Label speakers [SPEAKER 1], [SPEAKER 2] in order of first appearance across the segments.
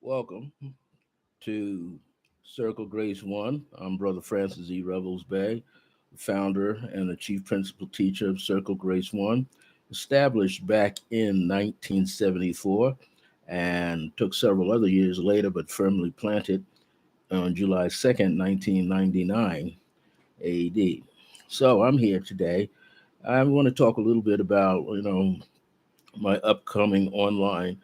[SPEAKER 1] Welcome to Circle Grace One. I'm Brother Francis E. Revels-Bey, founder and the chief principal teacher of Circle Grace One, established back in 1974 and took several other years later, but firmly planted on July 2nd, 1999 AD. So I'm here today. I want to talk a little bit about, my upcoming online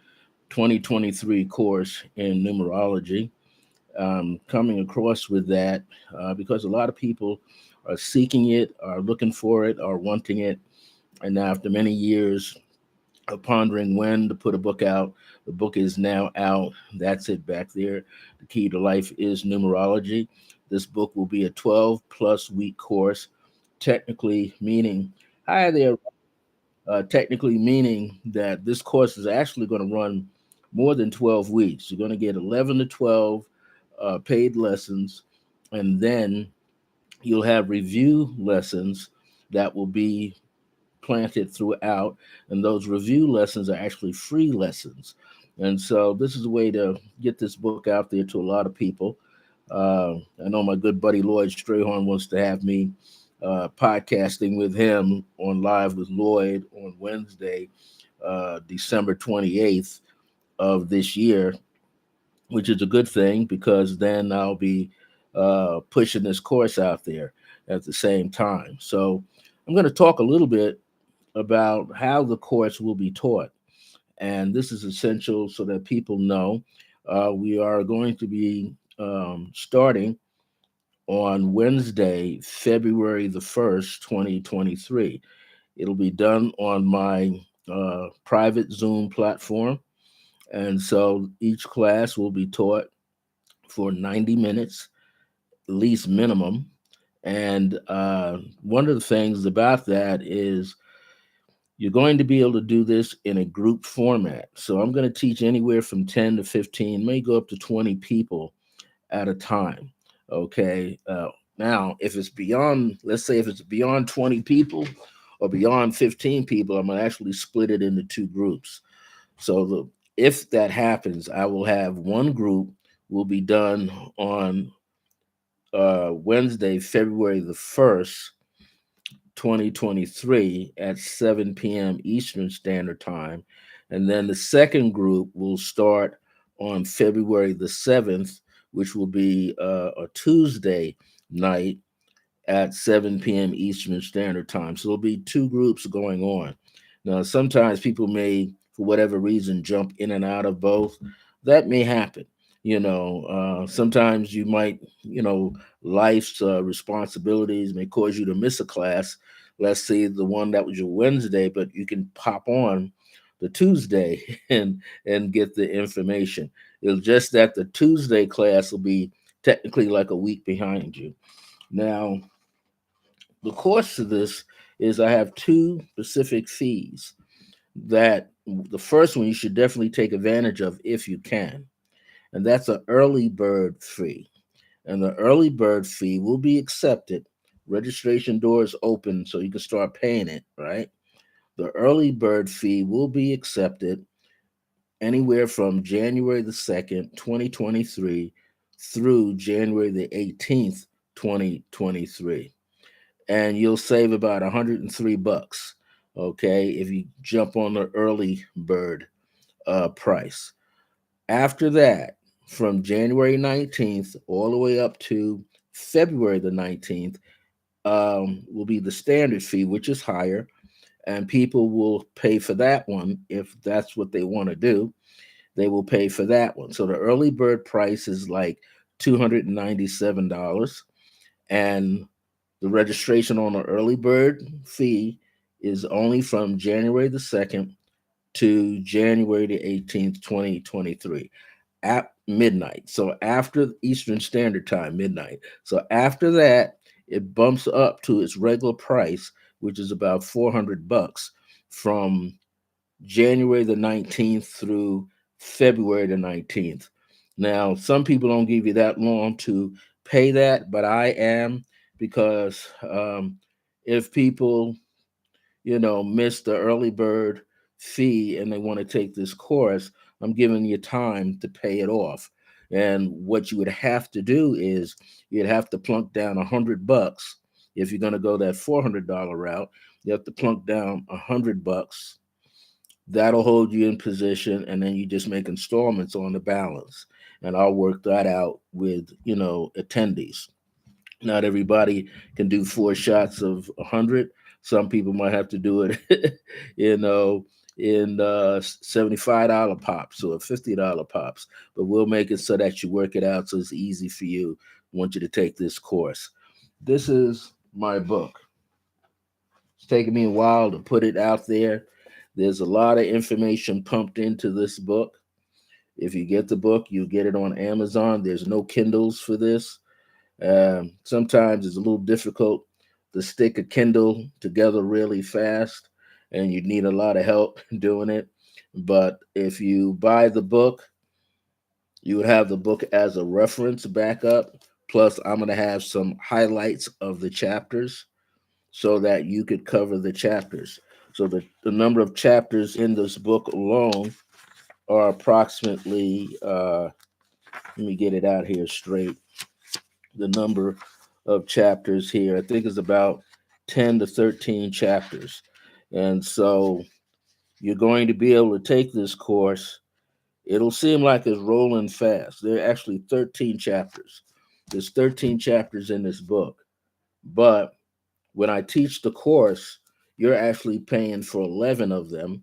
[SPEAKER 1] 2023 course in numerology. Coming across with that because a lot of people are seeking it, are looking for it, are wanting it. And after many years of pondering when to put a book out, the book is now out. That's it back there. The key to life is numerology. This book will be a 12 plus week course, technically meaning, hi there, technically meaning that this course is actually going to run more than 12 weeks. You're going to get 11 to 12 paid lessons, and then you'll have review lessons that will be planted throughout. And those review lessons are actually free lessons. And so this is a way to get this book out there to a lot of people. I know my good buddy Lloyd Strayhorn wants to have me podcasting with him on Live with Lloyd on Wednesday, December 28th of this year, which is a good thing because then I'll be pushing this course out there at the same time. So I'm going to talk a little bit about how the course will be taught. And this is essential so that people know we are going to be starting on Wednesday, February the 1st, 2023. It'll be done on my private Zoom platform. And so each class will be taught for 90 minutes, at least minimum. And one of the things about that is you're going to be able to do this in a group format. So I'm going to teach anywhere from 10 to 15, may go up to 20 people at a time. Okay. Now, if it's beyond, let's say if it's beyond 20 people or beyond 15 people, I'm going to actually split it into two groups. So if that happens, I will have one group will be done on Wednesday, February the 1st, 2023 at 7 p.m. Eastern Standard Time. And then the second group will start on February the 7th, which will be a Tuesday night at 7 p.m. Eastern Standard Time. So there'll be two groups going on. Now, sometimes people may, for whatever reason, jump in and out of both. That may happen. Sometimes you might, life's responsibilities may cause you to miss a class. Let's say the one that was your Wednesday, but you can pop on the Tuesday and get the information. It's just that the Tuesday class will be technically like a week behind you. Now, the cost of this is I have two specific fees that the first one you should definitely take advantage of if you can, and that's an early bird fee. And the early bird fee will be accepted. Registration doors open so you can start paying it, right? The early bird fee will be accepted anywhere from January the 2nd, 2023 through January the 18th, 2023. And you'll save about 103 bucks, okay, if you jump on the early bird price. After that, from January 19th all the way up to February the 19th, will be the standard fee, which is higher, and people will pay for that one if that's what they want to do. They will pay for that one. So the early bird price is like $297, and the registration on the early bird fee is only from January the 2nd to January the 18th, 2023 at midnight. So after Eastern Standard Time, midnight. So after that, it bumps up to its regular price, which is about 400 bucks from January the 19th through February the 19th. Now, some people don't give you that long to pay that, but I am because if people, miss the early bird fee and they want to take this course, I'm giving you time to pay it off. And what you would have to do is you'd have to plunk down $100. If you're going to go that $400 route, you have to plunk down $100. That'll hold you in position, and then you just make installments on the balance. And I'll work that out with attendees. Not everybody can do four shots of 100. Some people might have to do it, you know, in $75 pops or $50 pops. But we'll make it so that you work it out so it's easy for you. I want you to take this course. This is my book. It's taken me a while to put it out there. There's a lot of information pumped into this book. If you get the book, you get it on Amazon. There's no Kindles for this. Sometimes it's a little difficult to stick a Kindle together really fast, and you need a lot of help doing it. But if you buy the book, you would have the book as a reference backup. Plus, I'm going to have some highlights of the chapters so that you could cover the chapters. So the number of chapters in this book alone are approximately, let me get it out here straight. The number of chapters here, I think, is about 10 to 13 chapters. And so you're going to be able to take this course. It'll seem like it's rolling fast. There are actually 13 chapters. There's 13 chapters in this book. But when I teach the course, you're actually paying for 11 of them,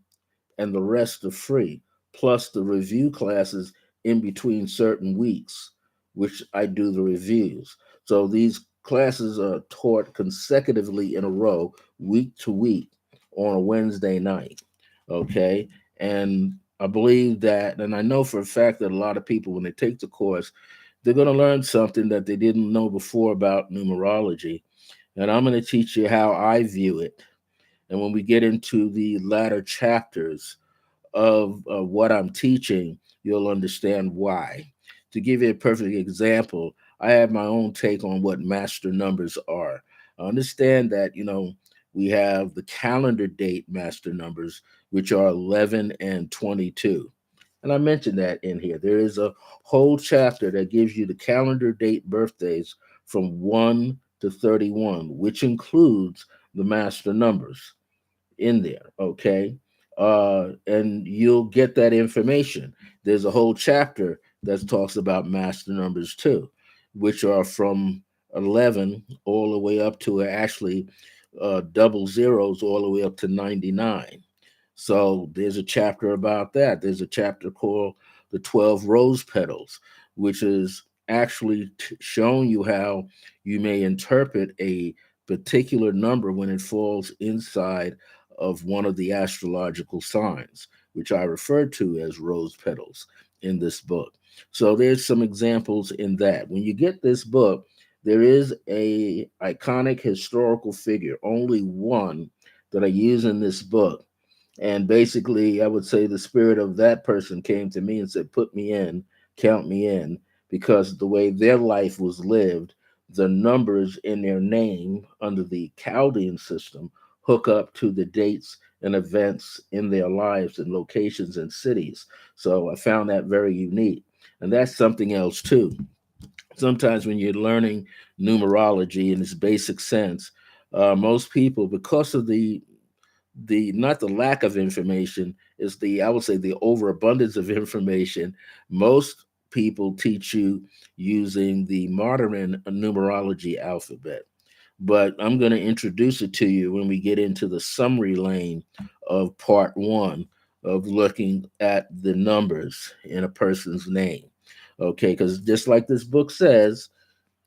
[SPEAKER 1] and the rest are free, plus the review classes in between certain weeks, which I do the reviews. So these classes are taught consecutively in a row, week to week, on a Wednesday night. Okay. And I believe that, and I know for a fact that a lot of people, when they take the course, they're going to learn something that they didn't know before about numerology. And I'm going to teach you how I view it. And when we get into the latter chapters of what I'm teaching, you'll understand why. To give you a perfect example, I have my own take on what master numbers are. I understand that, we have the calendar date master numbers, which are 11 and 22. And I mentioned that in here. There is a whole chapter that gives you the calendar date birthdays from 1 to 31, which includes the master numbers in there, okay? And you'll get that information. There's a whole chapter that talks about master numbers too, which are from 11 all the way up to actually double zeros all the way up to 99. So there's a chapter about that. There's a chapter called The 12 Rose Petals, which is actually showing you how you may interpret a particular number when it falls inside of one of the astrological signs, which I refer to as rose petals in this book. So there's some examples in that. When you get this book, there is a iconic historical figure, only one that I use in this book, and basically, I would say the spirit of that person came to me and said, put me in, count me in, because the way their life was lived, the numbers in their name under the Chaldean system hook up to the dates and events in their lives and locations and cities. So I found that very unique. And that's something else too. Sometimes when you're learning numerology in its basic sense, most people, because of the not the lack of information, is the, I would say, the overabundance of information. Most people teach you using the modern numerology alphabet, but I'm going to introduce it to you when we get into the summary lane of part one of looking at the numbers in a person's name. Okay, because just like this book says,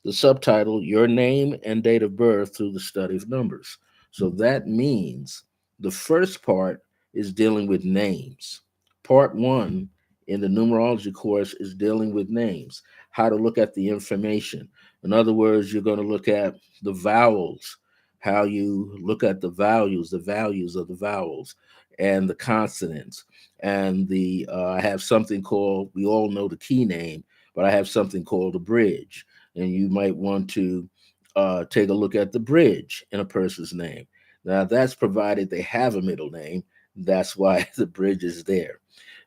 [SPEAKER 1] the subtitle, Your Name and Date of Birth Through the Study of Numbers. So that means the first part is dealing with names. Part one in the numerology course is dealing with names, how to look at the information. In other words, you're going to look at the vowels, how you look at the values of the vowels, and the consonants. And I have something called, we all know the key name, but I have something called a bridge, and you might want to take a look at the bridge in a person's name. Now, that's provided they have a middle name. That's why the bridge is there.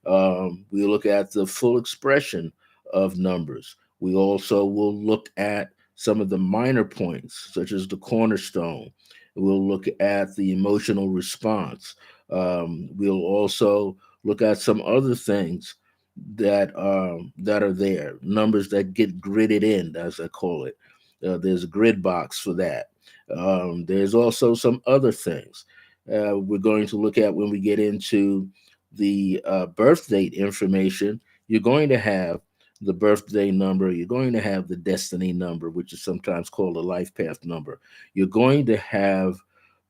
[SPEAKER 1] We look at the full expression of numbers. We also will look at some of the minor points, such as the cornerstone. We'll look at the emotional response. We'll also look at some other things that are there, numbers that get gridded in, as I call it. There's a grid box for that. There's also some other things we're going to look at when we get into the birth date information. You're going to have the birthday number. You're going to have the destiny number, which is sometimes called a life path number. You're going to have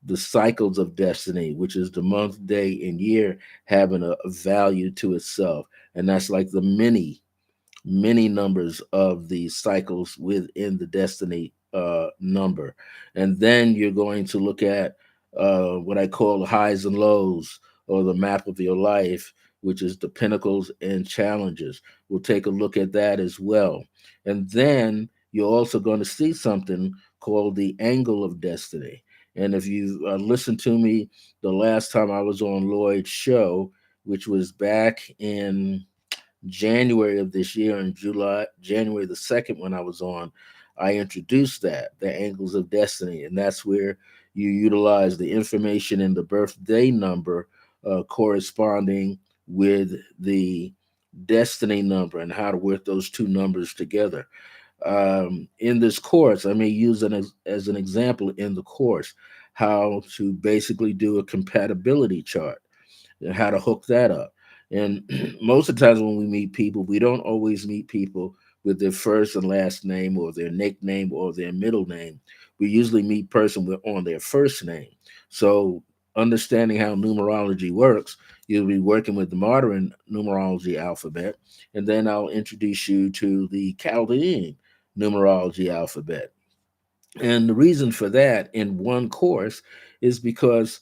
[SPEAKER 1] the cycles of destiny, which is the month, day, and year having a value to itself. And that's like the many numbers of the cycles within the destiny number. And then you're going to look at what I call highs and lows, or the map of your life, which is the pinnacles and challenges. We'll take a look at that as well. And then you're also going to see something called the angle of destiny. And if you listened to me the last time I was on Lloyd's show, which was back in January of this year, in January the 2nd, when I was on, I introduced that, the angles of destiny. And that's where you utilize the information in the birthday number corresponding with the destiny number and how to work those two numbers together. In this course, I may use as an example in the course how to basically do a compatibility chart and how to hook that up. And most of the times when we meet people, we don't always meet people with their first and last name or their nickname or their middle name. We usually meet person with on their first name. So understanding how numerology works, you'll be working with the modern numerology alphabet, and then I'll introduce you to the Chaldean numerology alphabet. And the reason for that in one course is because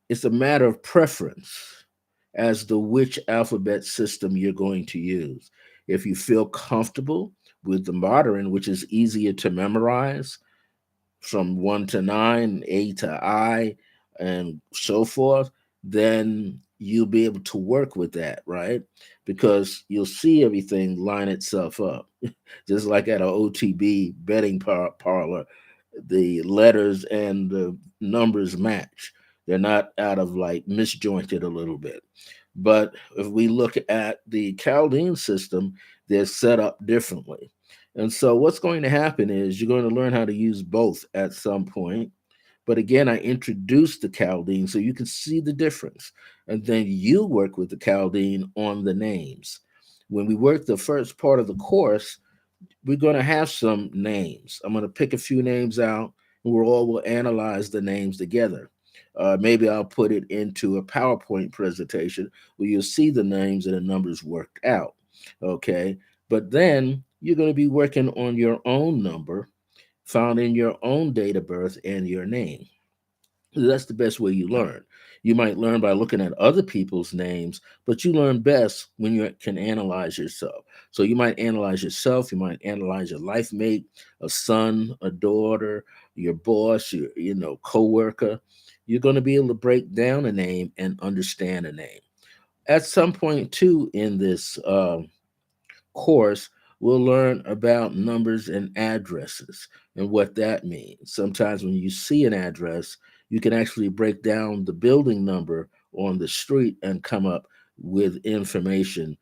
[SPEAKER 1] it's a matter of preference as to which alphabet system you're going to use. If you feel comfortable with the modern, which is easier to memorize from 1 to 9, A to I, and so forth, then you'll be able to work with that, right? Because you'll see everything line itself up. Just like at an OTB betting parlor, the letters and the numbers match. They're not out of like misjointed a little bit. But if we look at the Chaldean system, they're set up differently. And so what's going to happen is you're going to learn how to use both at some point. But again, I introduced the Chaldean so you can see the difference. And then you work with the Chaldean on the names. When we work the first part of the course, we're going to have some names. I'm going to pick a few names out, and we're all will analyze the names together. Maybe I'll put it into a PowerPoint presentation where you'll see the names and the numbers worked out. Okay. But then you're going to be working on your own number found in your own date of birth and your name. That's the best way you learn. You might learn by looking at other people's names, but you learn best when you can analyze yourself. So you might analyze yourself, you might analyze your life mate, a son, a daughter, your boss, your coworker. You're going to be able to break down a name and understand a name. At some point too in this course, we'll learn about numbers and addresses and what that means. Sometimes when you see an address, you can actually break down the building number on the street and come up with information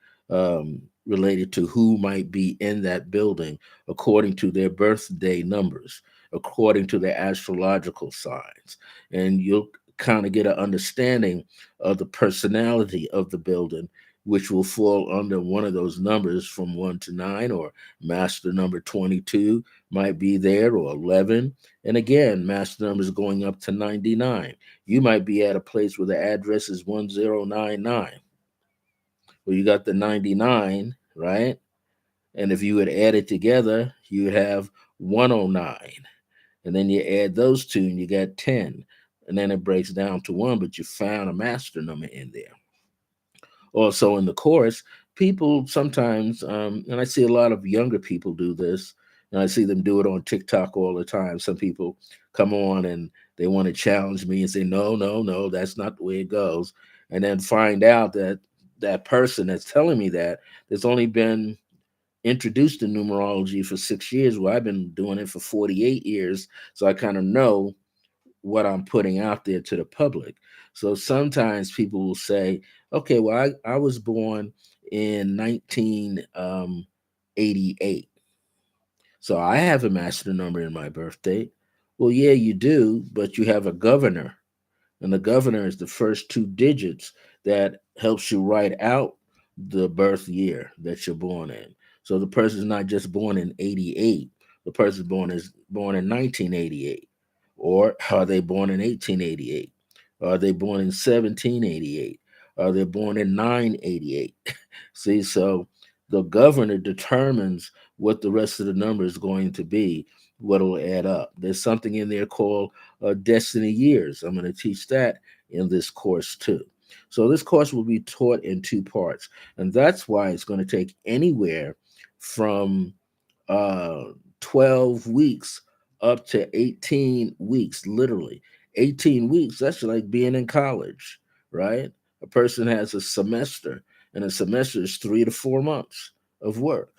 [SPEAKER 1] related to who might be in that building according to their birthday numbers, according to their astrological signs. And you'll kind of get an understanding of the personality of the building, which will fall under one of those numbers from 1 to 9, or master number 22 might be there, or 11. And again, master numbers going up to 99. You might be at a place where the address is 1099. Well, you got the 99, right? And if you would add it together, you would have 109. And then you add those two and you got 10. And then it breaks down to 1, but you found a master number in there. Also in the course, people sometimes, and I see a lot of younger people do this, and I see them do it on TikTok all the time. Some people come on and They want to challenge me and say, no, no, no, that's not the way it goes. And then find out that that person that's telling me that there's only been introduced to numerology for 6 years. Well, I've been doing it for 48 years. So I kind of know what I'm putting out there to the public. So sometimes people will say, okay, well, I was born in 1988. So I have a master number in my birth date. Well, yeah, you do, but you have a governor, and the governor is the first two digits that helps you write out the birth year that you're born in. So the person's not just born in 88. The person born in 1988. Or are they born in 1888? Are they born in 1788? Are they born in 988? See, so the governor determines what the rest of the number is going to be, what will add up. There's something in there called destiny years. I'm going to teach that in this course too. So this course will be taught in two parts, and that's why it's going to take anywhere from uh, 12 weeks up to 18 weeks, literally. 18 weeks, that's like being in college, right? A person has a semester, and a semester is 3 to 4 months of work.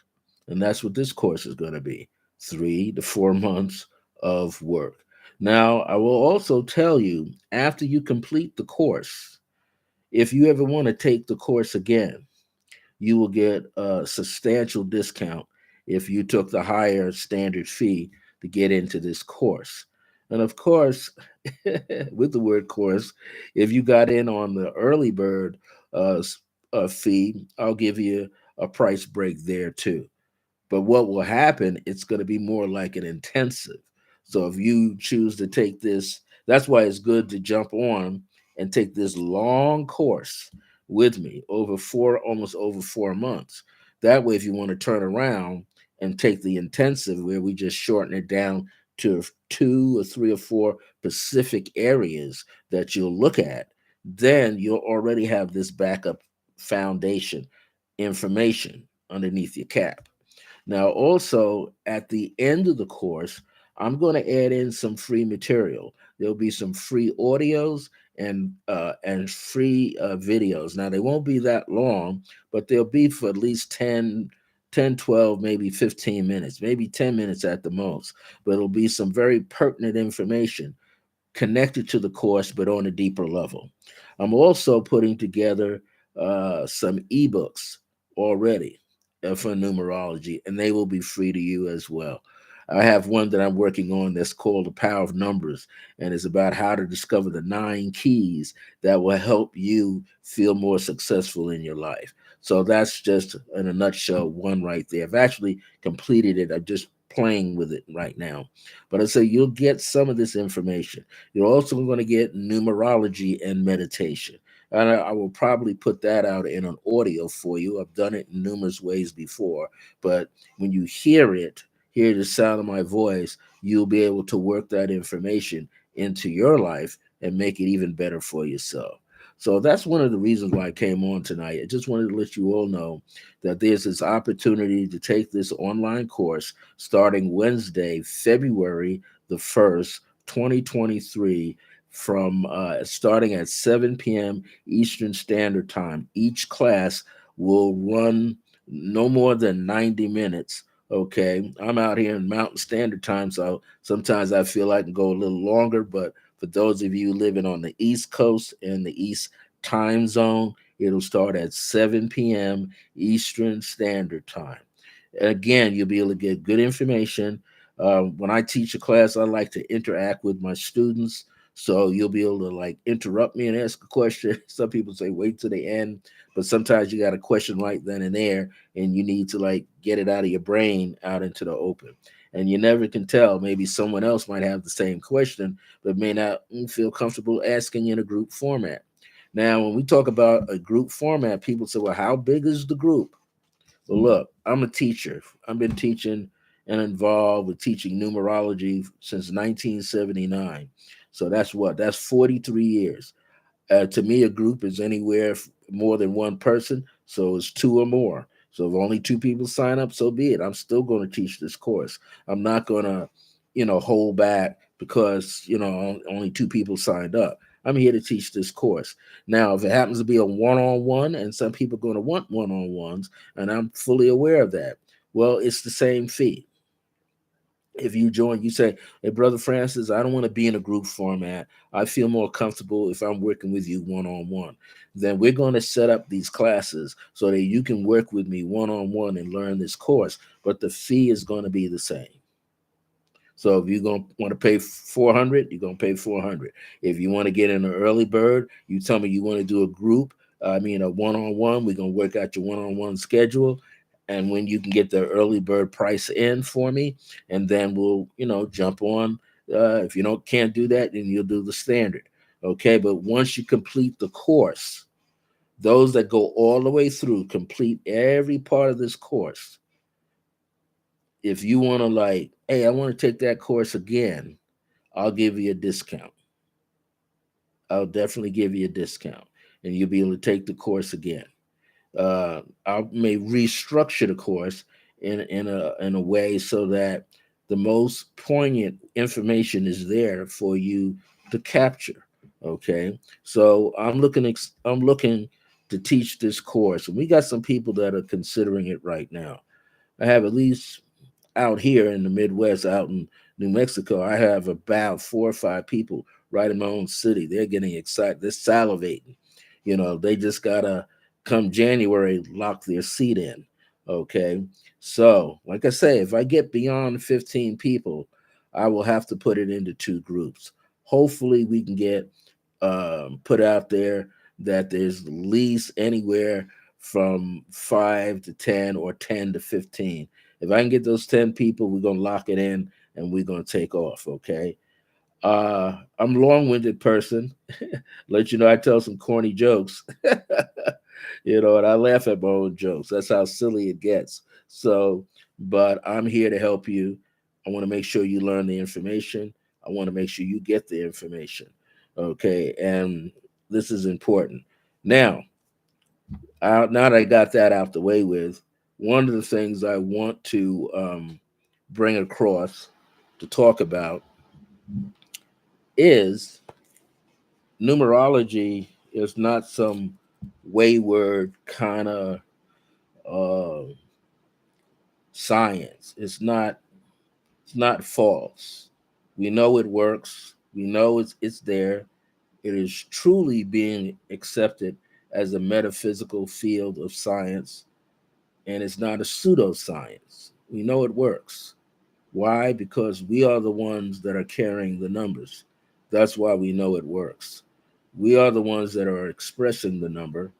[SPEAKER 1] And that's what this course is going to be 3 to 4 months of work. Now, I will also tell you after you complete the course, if you ever want to take the course again, you will get a substantial discount if you took the higher standard fee to get into this course. And of course, with the word course, if you got in on the early bird fee, I'll give you a price break there too. But what will happen, it's going to be more like an intensive. So if you choose to take this, that's why it's good to jump on and take this long course with me over almost over 4 months. That way, if you want to turn around and take the intensive, where we just shorten it down to 2 or 3 or 4 specific areas that you'll look at, then you'll already have this backup foundation information underneath your cap. Now, also at the end of the course, I'm going to add in some free material. There'll be some free audios and free videos. Now, they won't be that long, but they'll be for at least 12, maybe 15 minutes, maybe 10 minutes at the most. But it'll be some very pertinent information connected to the course, but on a deeper level. I'm also putting together some ebooks already for numerology, and they will be free to you as well. I have one that I'm working on that's called The Power of Numbers, and it's about how to discover the 9 keys that will help you feel more successful in your life. So that's just in a nutshell one right there. I've actually completed it. I'm just playing with it right now. But I say you'll get some of this information. You're also going to get numerology and meditation. And I will probably put that out in an audio for you. I've done it in numerous ways before, but when you hear the sound of my voice, you'll be able to work that information into your life and make it even better for yourself. So that's one of the reasons why I came on tonight. I just wanted to let you all know that there's this opportunity to take this online course starting Wednesday, February the 1st, 2023, from starting at 7 p.m. Eastern Standard Time. Each class will run no more than 90 minutes. Okay, I'm out here in Mountain Standard Time, so sometimes I feel I can go a little longer. But for those of you living on the East Coast and the East time zone, it'll start at 7 p.m. Eastern Standard Time. Again, you'll be able to get good information. When I teach a class, I like to interact with my students. So you'll be able to like interrupt me and ask a question. Some people say wait to the end, but sometimes you got a question right then and there, and you need to like get it out of your brain out into the open. And you never can tell. Maybe someone else might have the same question, but may not feel comfortable asking in a group format. Now, when we talk about a group format, people say, well, how big is the group? Well, look, I'm a teacher. I've been teaching and involved with teaching numerology since 1979. So that's what? That's 43 years. To me, a group is anywhere more than one person. So it's two or more. So if only two people sign up, so be it. I'm still going to teach this course. I'm not going to, hold back because only two people signed up. I'm here to teach this course. Now, if it happens to be a one-on-one, and some people are going to want one-on-ones, and I'm fully aware of that, well, it's the same fee. If you join, you say, "Hey, Brother Francis, I don't want to be in a group format. I feel more comfortable if I'm working with you one-on-one." Then we're going to set up these classes so that you can work with me one-on-one and learn this course, but the fee is going to be the same. So if you're going to want to pay 400, you're going to pay 400. If you want to get in an early bird, you tell me you want to do a group, a one-on-one, we're going to work out your one-on-one schedule. And when you can get the early bird price in for me, and then we'll, jump on. If you can't do that, then you'll do the standard. Okay. But once you complete the course, those that go all the way through, complete every part of this course, if you want to hey, I want to take that course again, I'll give you a discount. I'll definitely give you a discount, and you'll be able to take the course again. I may restructure the course in a way so that the most poignant information is there for you to capture. Okay, so I'm looking to teach this course, and we got some people that are considering it right now. I have at least out here in the Midwest, out in New Mexico, I have about 4 or 5 people right in my own city. They're getting excited. They're salivating. They just gotta come January lock their seat in. Okay. So, like I say, if I get beyond 15 people, I will have to put it into 2 groups. Hopefully, we can get put out there that there's at least anywhere from 5 to 10 or 10 to 15. If I can get those 10 people, we're gonna lock it in and we're gonna take off. Okay. I'm a long-winded person. Let you know I tell some corny jokes. And I laugh at my own jokes. That's how silly it gets. So, but I'm here to help you. I want to make sure you learn the information. I want to make sure you get the information. Okay. And this is important. Now, now that I got that out the way with, one of the things I want to bring across to talk about is numerology is not some wayward kind of uh, science. It's not false. We know it works. We know it's there. It is truly being accepted as a metaphysical field of science, and it's not a pseudoscience. We know it works. Why? Because we are the ones that are carrying the numbers. That's why we know it works. We are the ones that are expressing the number.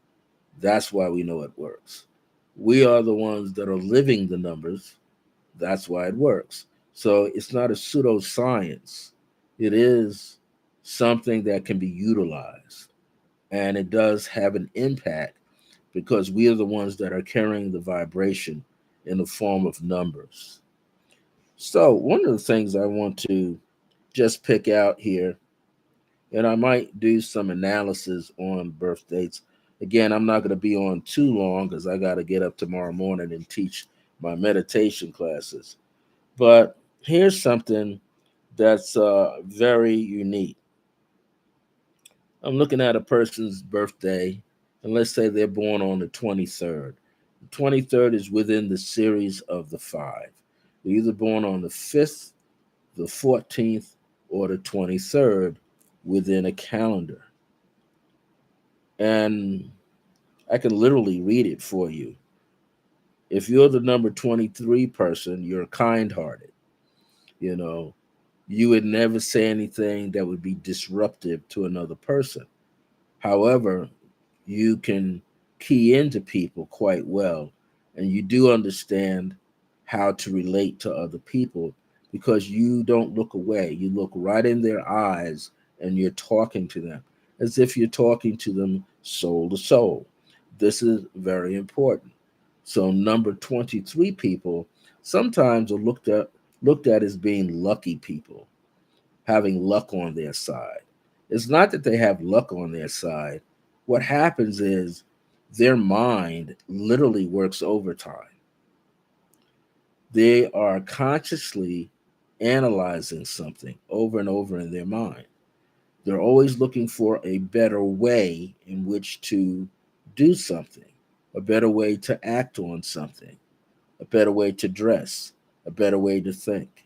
[SPEAKER 1] That's why we know it works. We are the ones that are living the numbers. That's why it works. So it's not a pseudoscience. It is something that can be utilized. And it does have an impact because we are the ones that are carrying the vibration in the form of numbers. So, one of the things I want to just pick out here, and I might do some analysis on birth dates. Again, I'm not going to be on too long because I got to get up tomorrow morning and teach my meditation classes. But here's something that's very unique. I'm looking at a person's birthday, and let's say they're born on the 23rd. The 23rd is within the series of the five. They're either born on the 5th, the 14th, or the 23rd within a calendar. And I can literally read it for you. If you're the number 23 person, you're kind hearted. You know, you would never say anything that would be disruptive to another person. However, you can key into people quite well, and you do understand how to relate to other people because you don't look away. You look right in their eyes and you're talking to them as if you're talking to them soul to soul. This is very important. So number 23 people sometimes are looked at as being lucky people, having luck on their side. It's not that they have luck on their side. What happens is their mind literally works overtime. They are consciously analyzing something over and over in their mind. They're always looking for a better way in which to do something, a better way to act on something, a better way to dress, a better way to think.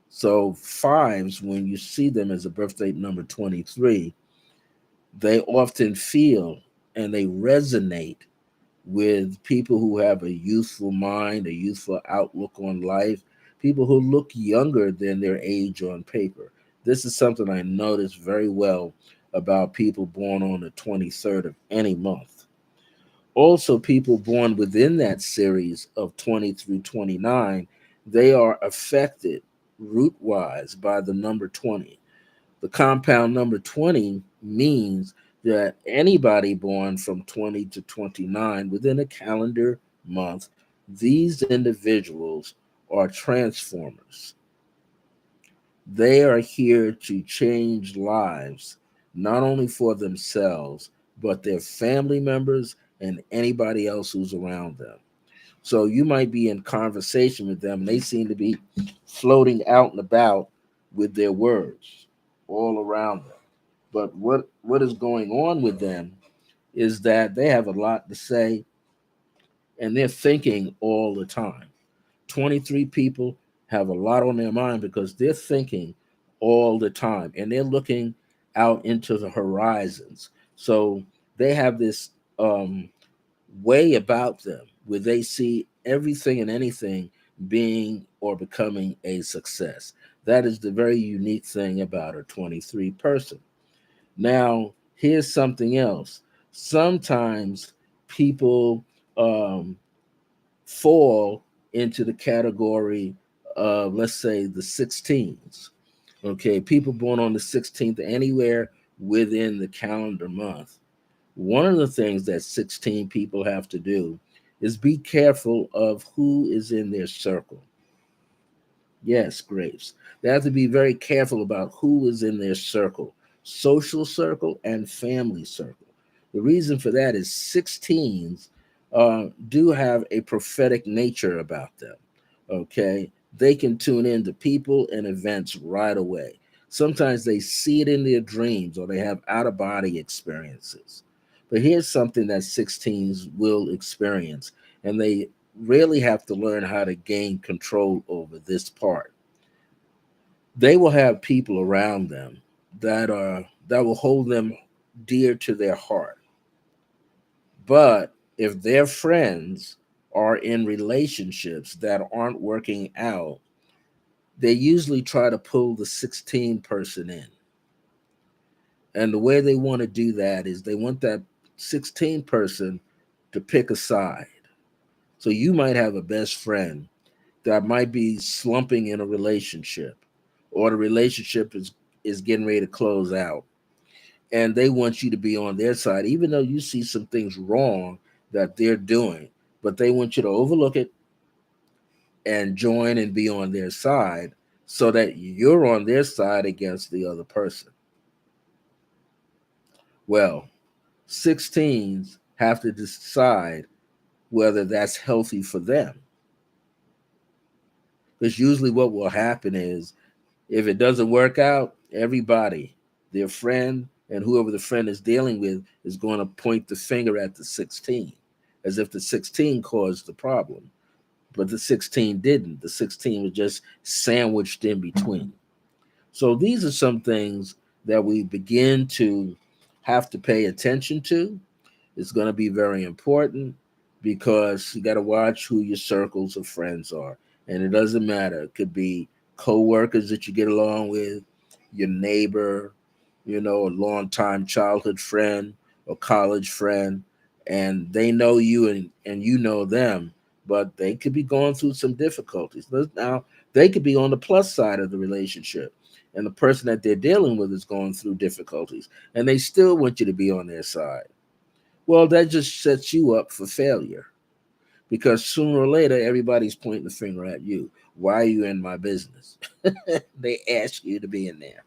[SPEAKER 1] So, fives, when you see them as a birthday number 23, they often feel and they resonate with people who have a youthful mind, a youthful outlook on life, people who look younger than their age on paper. This is something I notice very well about people born on the 23rd of any month. Also, people born within that series of 20 through 29, they are affected root wise by the number 20. The compound number 20 means that anybody born from 20 to 29 within a calendar month, these individuals are transformers. They are here to change lives, not only for themselves, but their family members and anybody else who's around them. So you might be in conversation with them, and they seem to be floating out and about with their words all around them. But what is going on with them is that they have a lot to say and they're thinking all the time. 23 people have a lot on their mind because they're thinking all the time and they're looking out into the horizons. So they have this way about them where they see everything and anything being or becoming a success. That is the very unique thing about a 23 person. Now, here's something else. Sometimes people um, fall into the category of, let's say, the 16s. Okay, people born on the 16th, anywhere within the calendar month. One of the things that 16 people have to do is be careful of who is in their circle. Yes, Graves. They have to be very careful about who is in their circle, social circle and family circle. The reason for that is 16s do have a prophetic nature about them. Okay. They can tune into people and events right away. Sometimes they see it in their dreams or they have out of body experiences. But here's something that 16s will experience, and they really have to learn how to gain control over this part. They will have people around them that will hold them dear to their heart. But if their friends are in relationships that aren't working out, they usually try to pull the 16 person in. And the way they want to do that is they want that 16 person to pick a side. So you might have a best friend that might be slumping in a relationship, or the relationship is getting ready to close out, and they want you to be on their side even though you see some things wrong that they're doing, but they want you to overlook it and join and be on their side so that you're on their side against the other person. Well, 16s have to decide whether that's healthy for them, because usually what will happen is, if it doesn't work out, everybody, their friend, and whoever the friend is dealing with is going to point the finger at the 16, as if the 16 caused the problem. But the 16 didn't. The 16 was just sandwiched in between. So these are some things that we begin to have to pay attention to. It's going to be very important because you got to watch who your circles of friends are. And it doesn't matter. It could be co-workers that you get along with, your neighbor, a longtime childhood friend or college friend, and they know you and you know them, but they could be going through some difficulties. Now, they could be on the plus side of the relationship, and the person that they're dealing with is going through difficulties, and they still want you to be on their side. Well, that just sets you up for failure because sooner or later, everybody's pointing the finger at you. Why are you in my business? They ask you to be in there.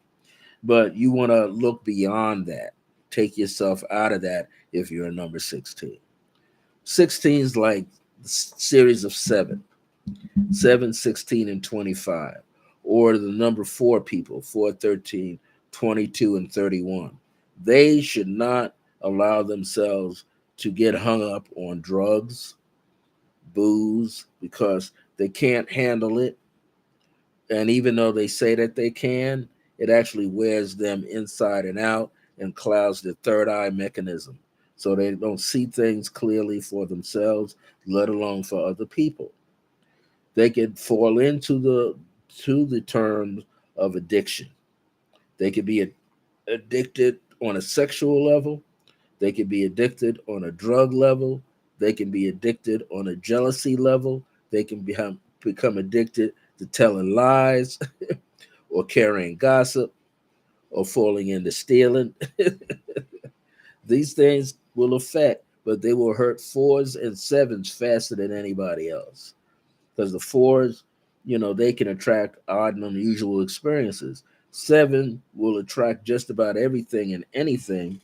[SPEAKER 1] But you want to look beyond that. Take yourself out of that if you're a number 16. 16 is like the series of seven, 7, 16, and 25. or the number four people, 4, 13, 22, and 31. They should not allow themselves to get hung up on drugs, booze, because they can't handle it. And even though they say that they can, it actually wears them inside and out and clouds their third eye mechanism. So they don't see things clearly for themselves, let alone for other people. They can fall into the terms of addiction. They could be addicted on a sexual level. They can be addicted on a drug level. They can be addicted on a jealousy level. They can become addicted to telling lies or carrying gossip or falling into stealing. These things will affect, but they will hurt fours and sevens faster than anybody else. Because the fours, they can attract odd and unusual experiences. Seven will attract just about everything and anything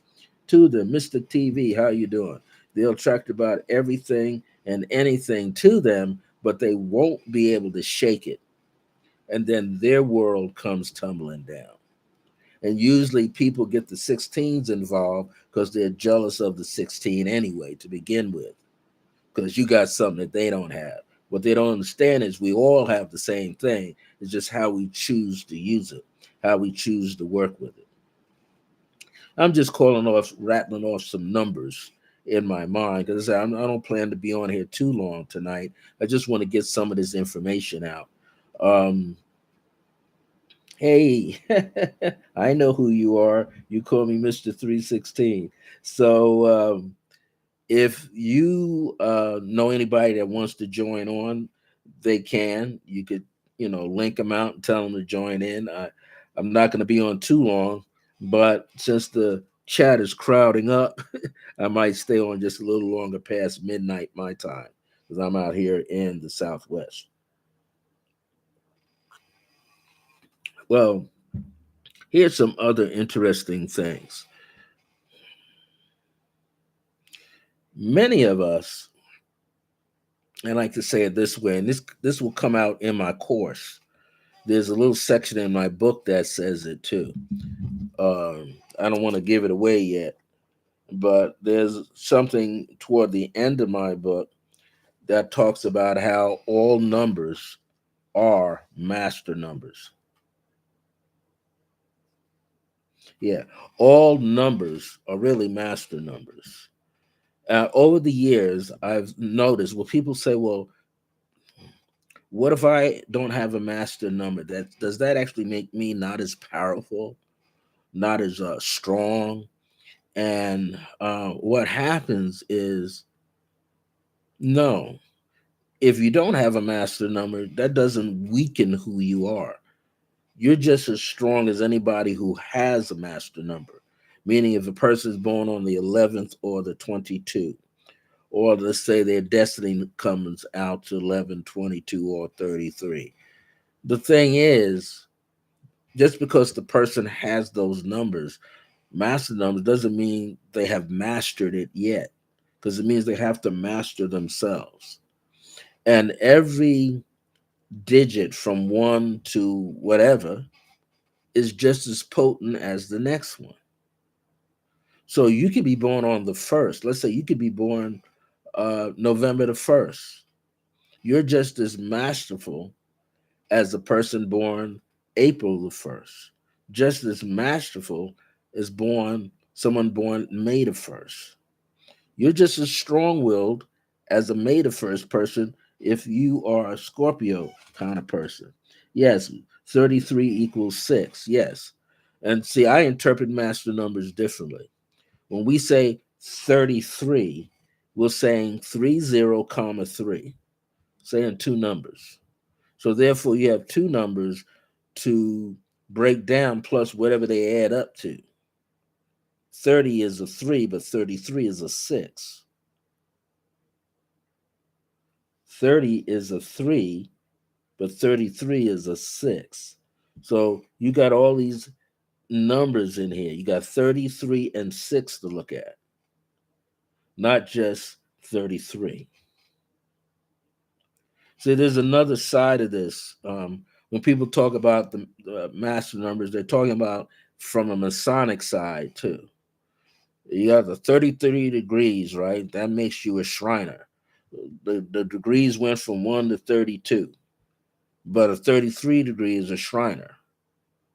[SPEAKER 1] to them. Mr. TV, how you doing? They'll attract about everything and anything to them, but they won't be able to shake it. And then their world comes tumbling down. And usually people get the 16s involved because they're jealous of the 16 anyway to begin with, because you got something that they don't have. What they don't understand is we all have the same thing. It's just how we choose to use it, how we choose to work with it. I'm just rattling off some numbers in my mind because I don't plan to be on here too long tonight. I just want to get some of this information out. Um, hey, I know who you are. You call me Mr. 316. So, if you know anybody that wants to join on, they can. You could, link them out and tell them to join in. I'm not going to be on too long, but since the chat is crowding up, I might stay on just a little longer past midnight my time because I'm out here in the Southwest. Well, here's some other interesting things. Many of us, and I like to say it this way, and this will come out in my course. There's a little section in my book that says it too. I don't want to give it away yet, but there's something toward the end of my book that talks about how all numbers are master numbers. Yeah, all numbers are really master numbers. Over the years, I've noticed, well, people say, well, what if I don't have a master number? Does that actually make me not as powerful, not as strong? And what happens is, no, if you don't have a master number, that doesn't weaken who you are. You're just as strong as anybody who has a master number. Meaning, if a person is born on the 11th or the 22, or let's say their destiny comes out to 11, 22, or 33. The thing is, just because the person has those numbers, master numbers, doesn't mean they have mastered it yet, because it means they have to master themselves. And every digit from one to whatever is just as potent as the next one. So you could be born on the first. Let's say you could be born November the 1st. You're just as masterful as the person born April the 1st. Just as masterful as someone born May the 1st. You're just as strong willed as a May the 1st person if you are a Scorpio kind of person. Yes, 33 equals 6. Yes. And see, I interpret master numbers differently. When we say 33, we're saying 30, comma 3, saying two numbers. So therefore, you have two numbers to break down plus whatever they add up to. 30 is a 3, but 33 is a 6. 30 is a 3, but 33 is a 6. So you got all these numbers in here. You got 33 and 6 to look at, not just 33. See, there's another side of this. When people talk about the master numbers, they're talking about from a Masonic side too. You got the 33 degrees, right? That makes you a Shriner. The degrees went from 1 to 32, but a 33 degree is a Shriner.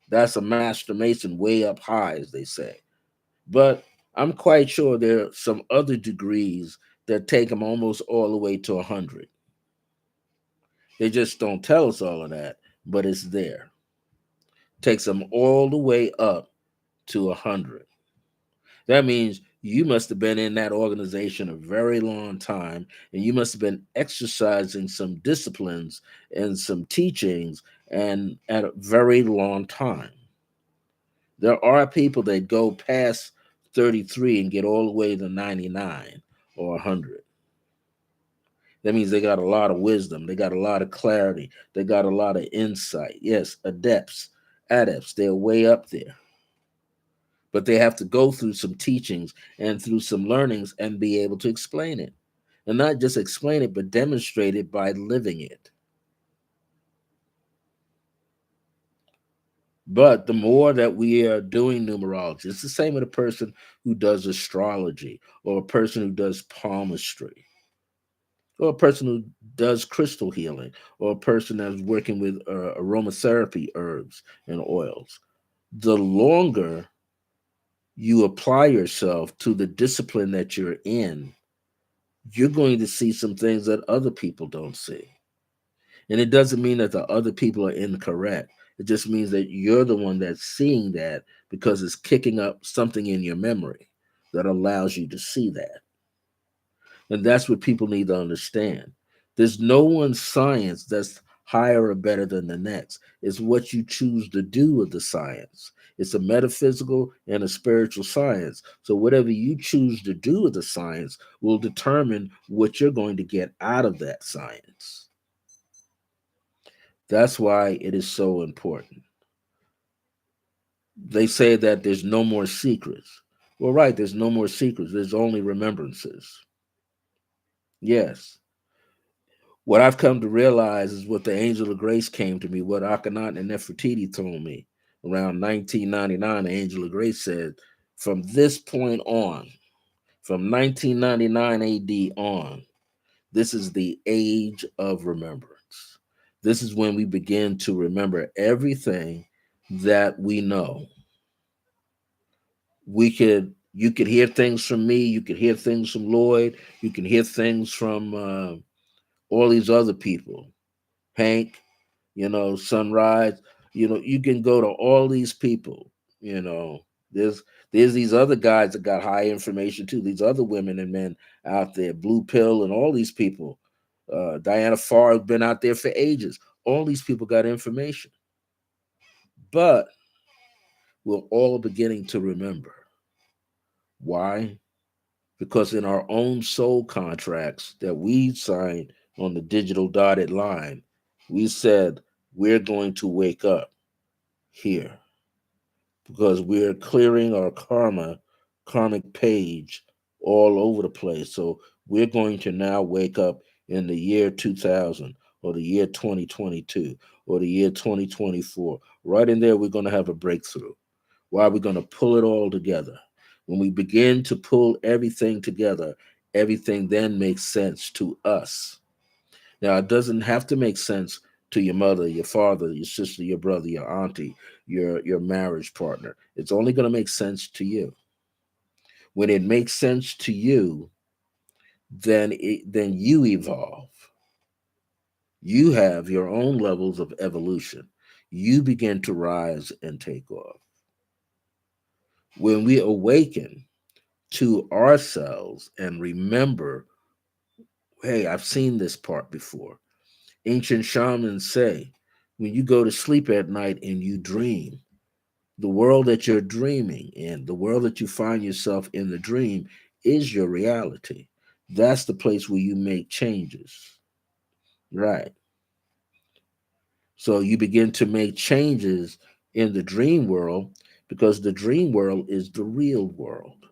[SPEAKER 1] That's a master mason way up high, as they say. But I'm quite sure there are some other degrees that take them almost all the way to 100. They just don't tell us all of that, but it's there. Takes them all the way up to 100. That means you must have been in that organization a very long time, and you must have been exercising some disciplines and some teachings and at a very long time. There are people that go past 33 and get all the way to 99 or 100. That means they got a lot of wisdom, they got a lot of clarity, they got a lot of insight. Yes, adepts, they're way up there. But they have to go through some teachings and through some learnings and be able to explain it. And not just explain it, but demonstrate it by living it. But the more that we are doing numerology, it's the same with a person who does astrology, or a person who does palmistry, or a person who does crystal healing, or a person that's working with aromatherapy herbs and oils. The longer you apply yourself to the discipline that you're in, you're going to see some things that other people don't see. And it doesn't mean that the other people are incorrect. It just means that you're the one that's seeing that because it's kicking up something in your memory that allows you to see that. And that's what people need to understand. There's no one science that's higher or better than the next. It's what you choose to do with the science. It's a metaphysical and a spiritual science. So, whatever you choose to do with the science will determine what you're going to get out of that science. That's why it is so important. They say that there's no more secrets. Well, right, there's no more secrets. There's only remembrances. Yes. What I've come to realize is what the angel of grace came to me, what Akhenaten and Nefertiti told me around 1999. The angel of grace said, from this point on, from 1999 AD on, this is the age of remembrance. This is when we begin to remember everything that we know. You could hear things from me, you could hear things from Lloyd, you can hear things from all these other people, Hank, Sunrise. You can go to all these people. You know, there's these other guys that got high information too. These other women and men out there, Blue Pill and all these people. Diana Farr has been out there for ages. All these people got information, but we're all beginning to remember. Why? Because in our own soul contracts that we signed on the digital dotted line, we said we're going to wake up here because we're clearing our karmic page all over the place. So we're going to now wake up in the year 2000 or the year 2022 or the year 2024. Right in there, we're going to have a breakthrough. Why are we going to pull it all together? When we begin to pull everything together, everything then makes sense to us. Now, it doesn't have to make sense to your mother, your father, your sister, your brother, your auntie, your marriage partner. It's only going to make sense to you. When it makes sense to you, then you evolve. You have your own levels of evolution. You begin to rise and take off. When we awaken to ourselves and remember, hey, I've seen this part before. Ancient shamans say, when you go to sleep at night and you dream, the world that you're dreaming in, the world that you find yourself in the dream, is your reality. That's the place where you make changes. Right. So you begin to make changes in the dream world because the dream world is the real world.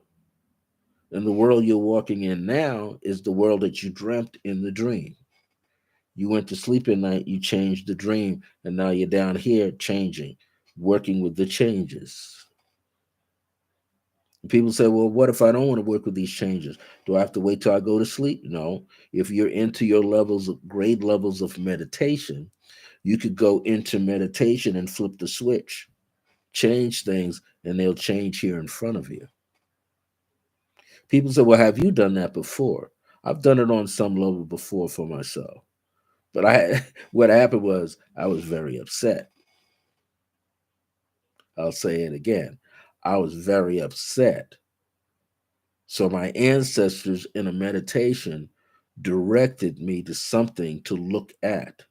[SPEAKER 1] And the world you're walking in now is the world that you dreamt in the dream. You went to sleep at night, you changed the dream, and now you're down here changing, working with the changes. People say, well, what if I don't want to work with these changes? Do I have to wait till I go to sleep? No. If you're into your levels of grade levels of meditation, you could go into meditation and flip the switch, change things, and they'll change here in front of you. People say, well, have you done that before? I've done it on some level before for myself. But what happened was I was very upset. I'll say it again. I was very upset. So my ancestors in a meditation directed me to something to look at.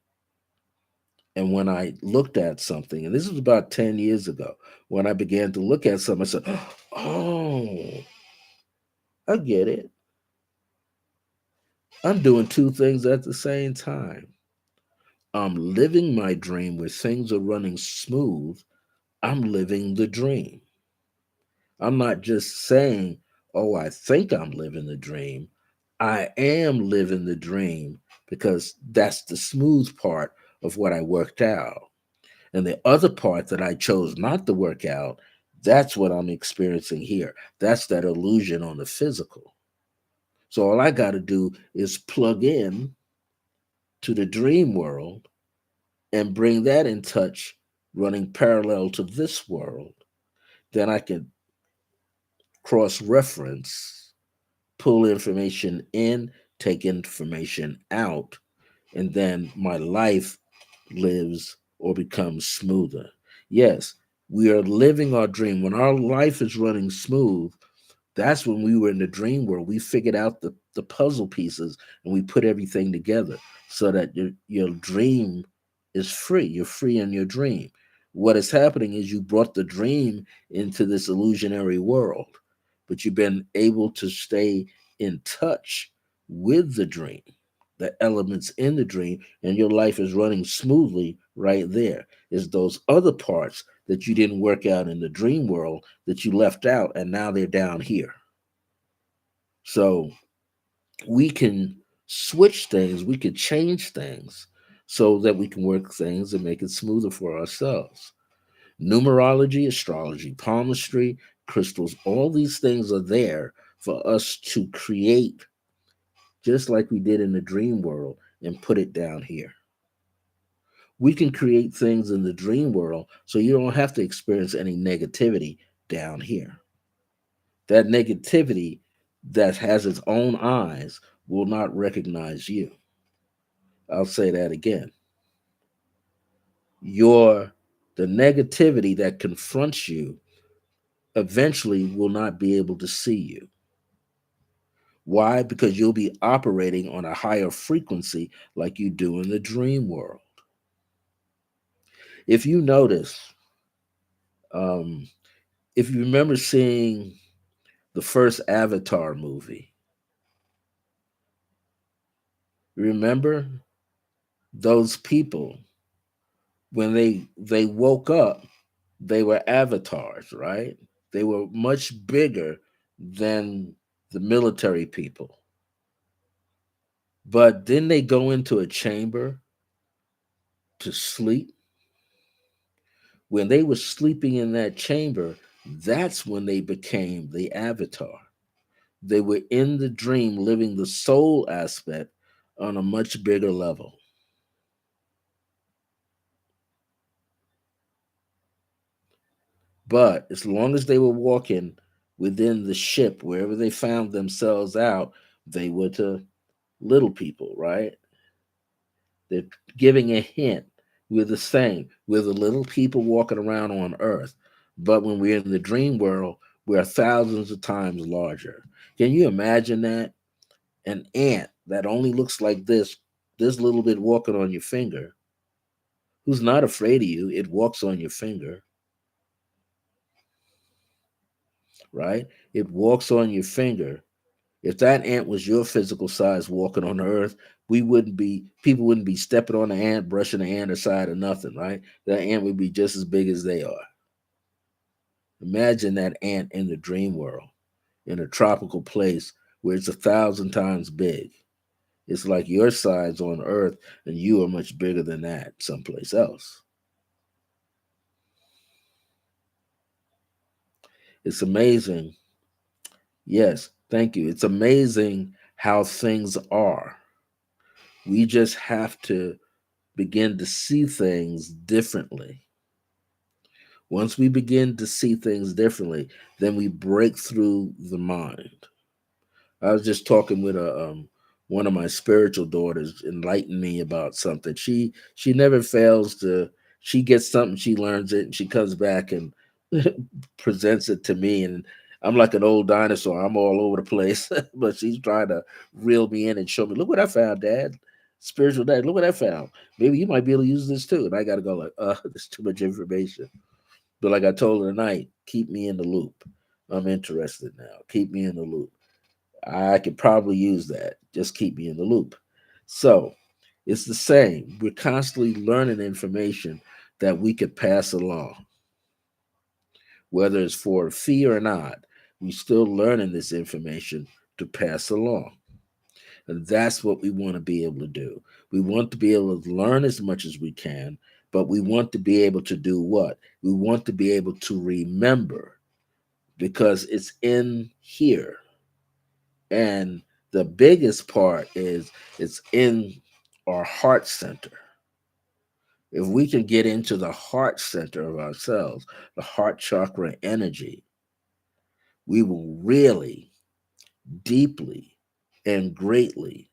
[SPEAKER 1] And when I looked at something, and this was about 10 years ago, when I began to look at something, I said, oh, I get it. I'm doing two things at the same time. I'm living my dream where things are running smooth. I'm living the dream. I'm not just saying, oh, I think I'm living the dream. I am living the dream because that's the smooth part of what I worked out. And the other part that I chose not to work out, that's what I'm experiencing here. That's that illusion on the physical. So all I got to do is plug in to the dream world and bring that in touch, running parallel to this world. Then I can cross reference, pull information in, take information out, and then my life lives or becomes smoother. Yes, we are living our dream. When our life is running smooth, that's when we were in the dream world. We figured out the puzzle pieces and we put everything together so that your dream is free. You're free in your dream. What is happening is you brought the dream into this illusionary world, but you've been able to stay in touch with the dream, the elements in the dream, and your life is running smoothly right there. It's those other parts that you didn't work out in the dream world that you left out, and now they're down here. So we can switch things, we could change things so that we can work things and make it smoother for ourselves. Numerology, astrology, palmistry, crystals, all these things are there for us to create, just like we did in the dream world, and put it down here. We can create things in the dream world so you don't have to experience any negativity down here. That negativity that has its own eyes will not recognize you. I'll say that again. Your the negativity that confronts you eventually will not be able to see you. Why? Because you'll be operating on a higher frequency like you do in the dream world. If you notice, um, if you remember seeing the first Avatar movie, remember those people when they woke up, they were avatars, right? They were much bigger than the military people. But then they go into a chamber to sleep. When they were sleeping in that chamber, that's when they became the avatar. They were in the dream, living the soul aspect on a much bigger level. But as long as they were walking within the ship, wherever they found themselves out, they were to little people, right? They're giving a hint. We're the same. We're the little people walking around on Earth. But when we're in the dream world, we're thousands of times larger. Can you imagine that? An ant that only looks like this little bit walking on your finger, who's not afraid of you, it walks on your finger, right? It walks on your finger. If that ant was your physical size walking on the earth, people wouldn't be stepping on the ant, brushing the ant aside or nothing, right? That ant would be just as big as they are. Imagine that ant in the dream world, in a tropical place where it's 1,000 times big. It's like your size on Earth, and you are much bigger than that someplace else. It's amazing. Yes, thank you. It's amazing how things are. We just have to begin to see things differently. Once we begin to see things differently, then we break through the mind. I was just talking with a one of my spiritual daughters, enlightened me about something. She never fails to. She gets something, she learns it, and she comes back and presents it to me. And I'm like an old dinosaur. I'm all over the place, but she's trying to reel me in and show me. Look what I found, Dad. Spiritual dad. Look what I found. Maybe you might be able to use this too. And I got to go like, there's too much information. But like I told her tonight, keep me in the loop. I'm interested now. Keep me in the loop. I could probably use that. Just keep me in the loop. So it's the same. We're constantly learning information that we could pass along, whether it's for a fee or not. We still learning this information to pass along. And that's what we want to be able to do. We want to be able to learn as much as we can, but we want to be able to do what? We want to be able to remember because it's in here. And the biggest part is it's in our heart center. If we can get into the heart center of ourselves, the heart chakra energy, we will really deeply and greatly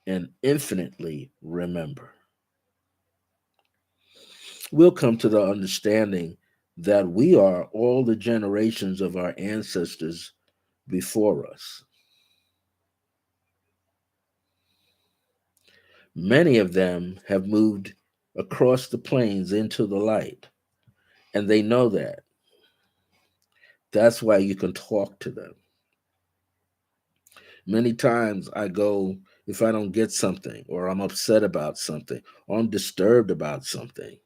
[SPEAKER 1] and infinitely remember. We'll come to the understanding that we are all the generations of our ancestors before us. Many of them have moved across the plains into the light, and they know that. That's why you can talk to them. Many times I go, if I don't get something, or I'm upset about something, or I'm disturbed about something,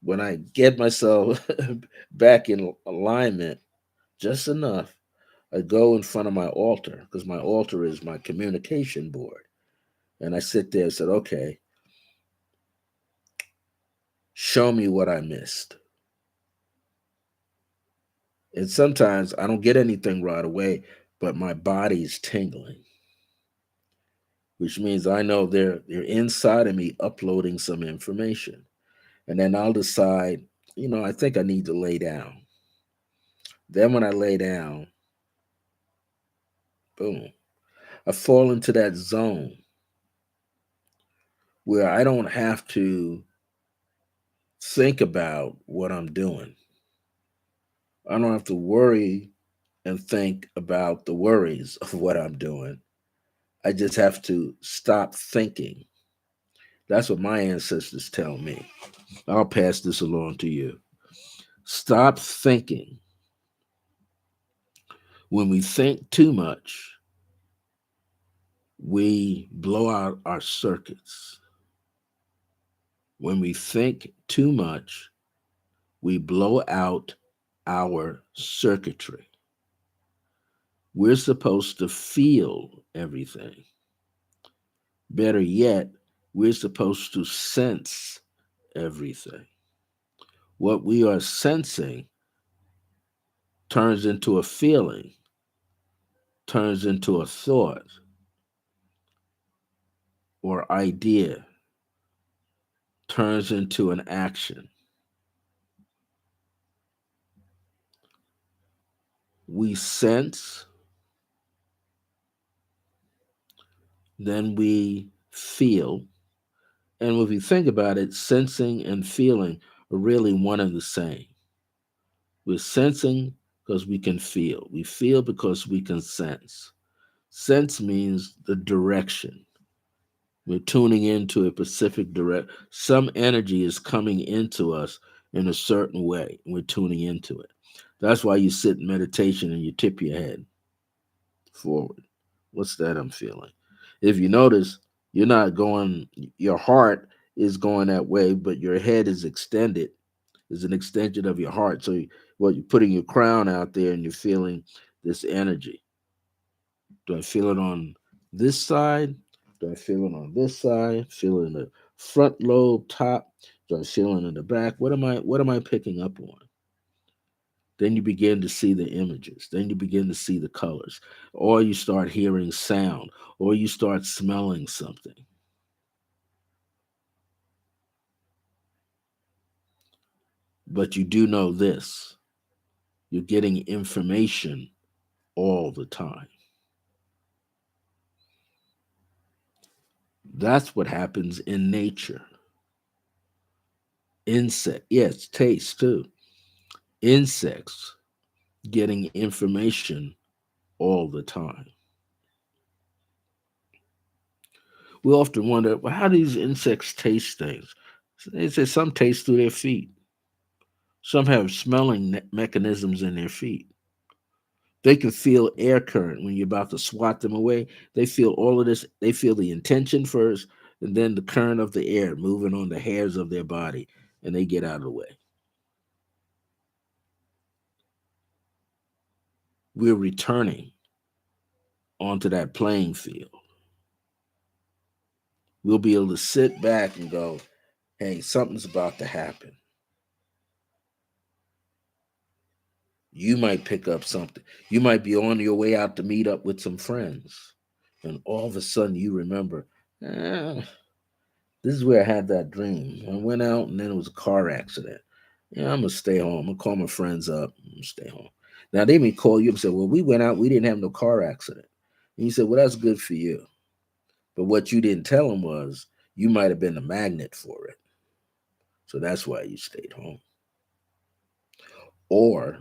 [SPEAKER 1] when I get myself back in alignment just enough, I go in front of my altar because my altar is my communication board. And I sit there and said, okay, show me what I missed. And sometimes I don't get anything right away, but my body's tingling, which means I know they're inside of me uploading some information. And then I'll decide, I think I need to lay down. Then when I lay down, boom, I fall into that zone where I don't have to think about what I'm doing. I don't have to worry and think about the worries of what I'm doing. I just have to stop thinking. That's what my ancestors tell me. I'll pass this along to you. Stop thinking. When we think too much, we blow out our circuits. When we think too much, we blow out our circuitry. We're supposed to feel everything. Better yet, we're supposed to sense everything. What we are sensing turns into a feeling, turns into a thought or idea, turns into an action. We sense, then we feel. And if you think about it, sensing and feeling are really one and the same. We're sensing because we can feel. We feel because we can sense. Sense means the direction. We're tuning into a specific direct. Some energy is coming into us in a certain way. And we're tuning into it. That's why you sit in meditation and you tip your head forward. What's that I'm feeling? If you notice, you're not going, your heart is going that way, but your head is extended, is an extension of your heart. So, you're putting your crown out there and you're feeling this energy. Do I feel it on This side, do I feel it on this side? Feel it in the front lobe, top? Do I feel it in the back? What am I picking up on? Then you begin to see the images. Then you begin to see the colors. Or you start hearing sound. Or you start smelling something. But you do know this: you're getting information all the time. That's what happens in nature. Insect, yes, taste too. Insects getting information all the time. We often wonder, well, how do these insects taste things? They say some taste through their feet. Some have smelling mechanisms in their feet. They can feel air current when you're about to swat them away. They feel all of this. They feel the intention first, and then the current of the air moving on the hairs of their body, and they get out of the way. We're returning onto that playing field. We'll be able to sit back and go, hey, something's about to happen. You might pick up something. You might be on your way out to meet up with some friends. And all of a sudden you remember, "Ah, this is where I had that dream. I went out and then it was a car accident. Yeah, I'm going to stay home. I'm going to call my friends up and stay home." Now they may call you and say, well, we went out, we didn't have no car accident. And you said, well, that's good for you. But what you didn't tell them was you might have been the magnet for it. So that's why you stayed home. Or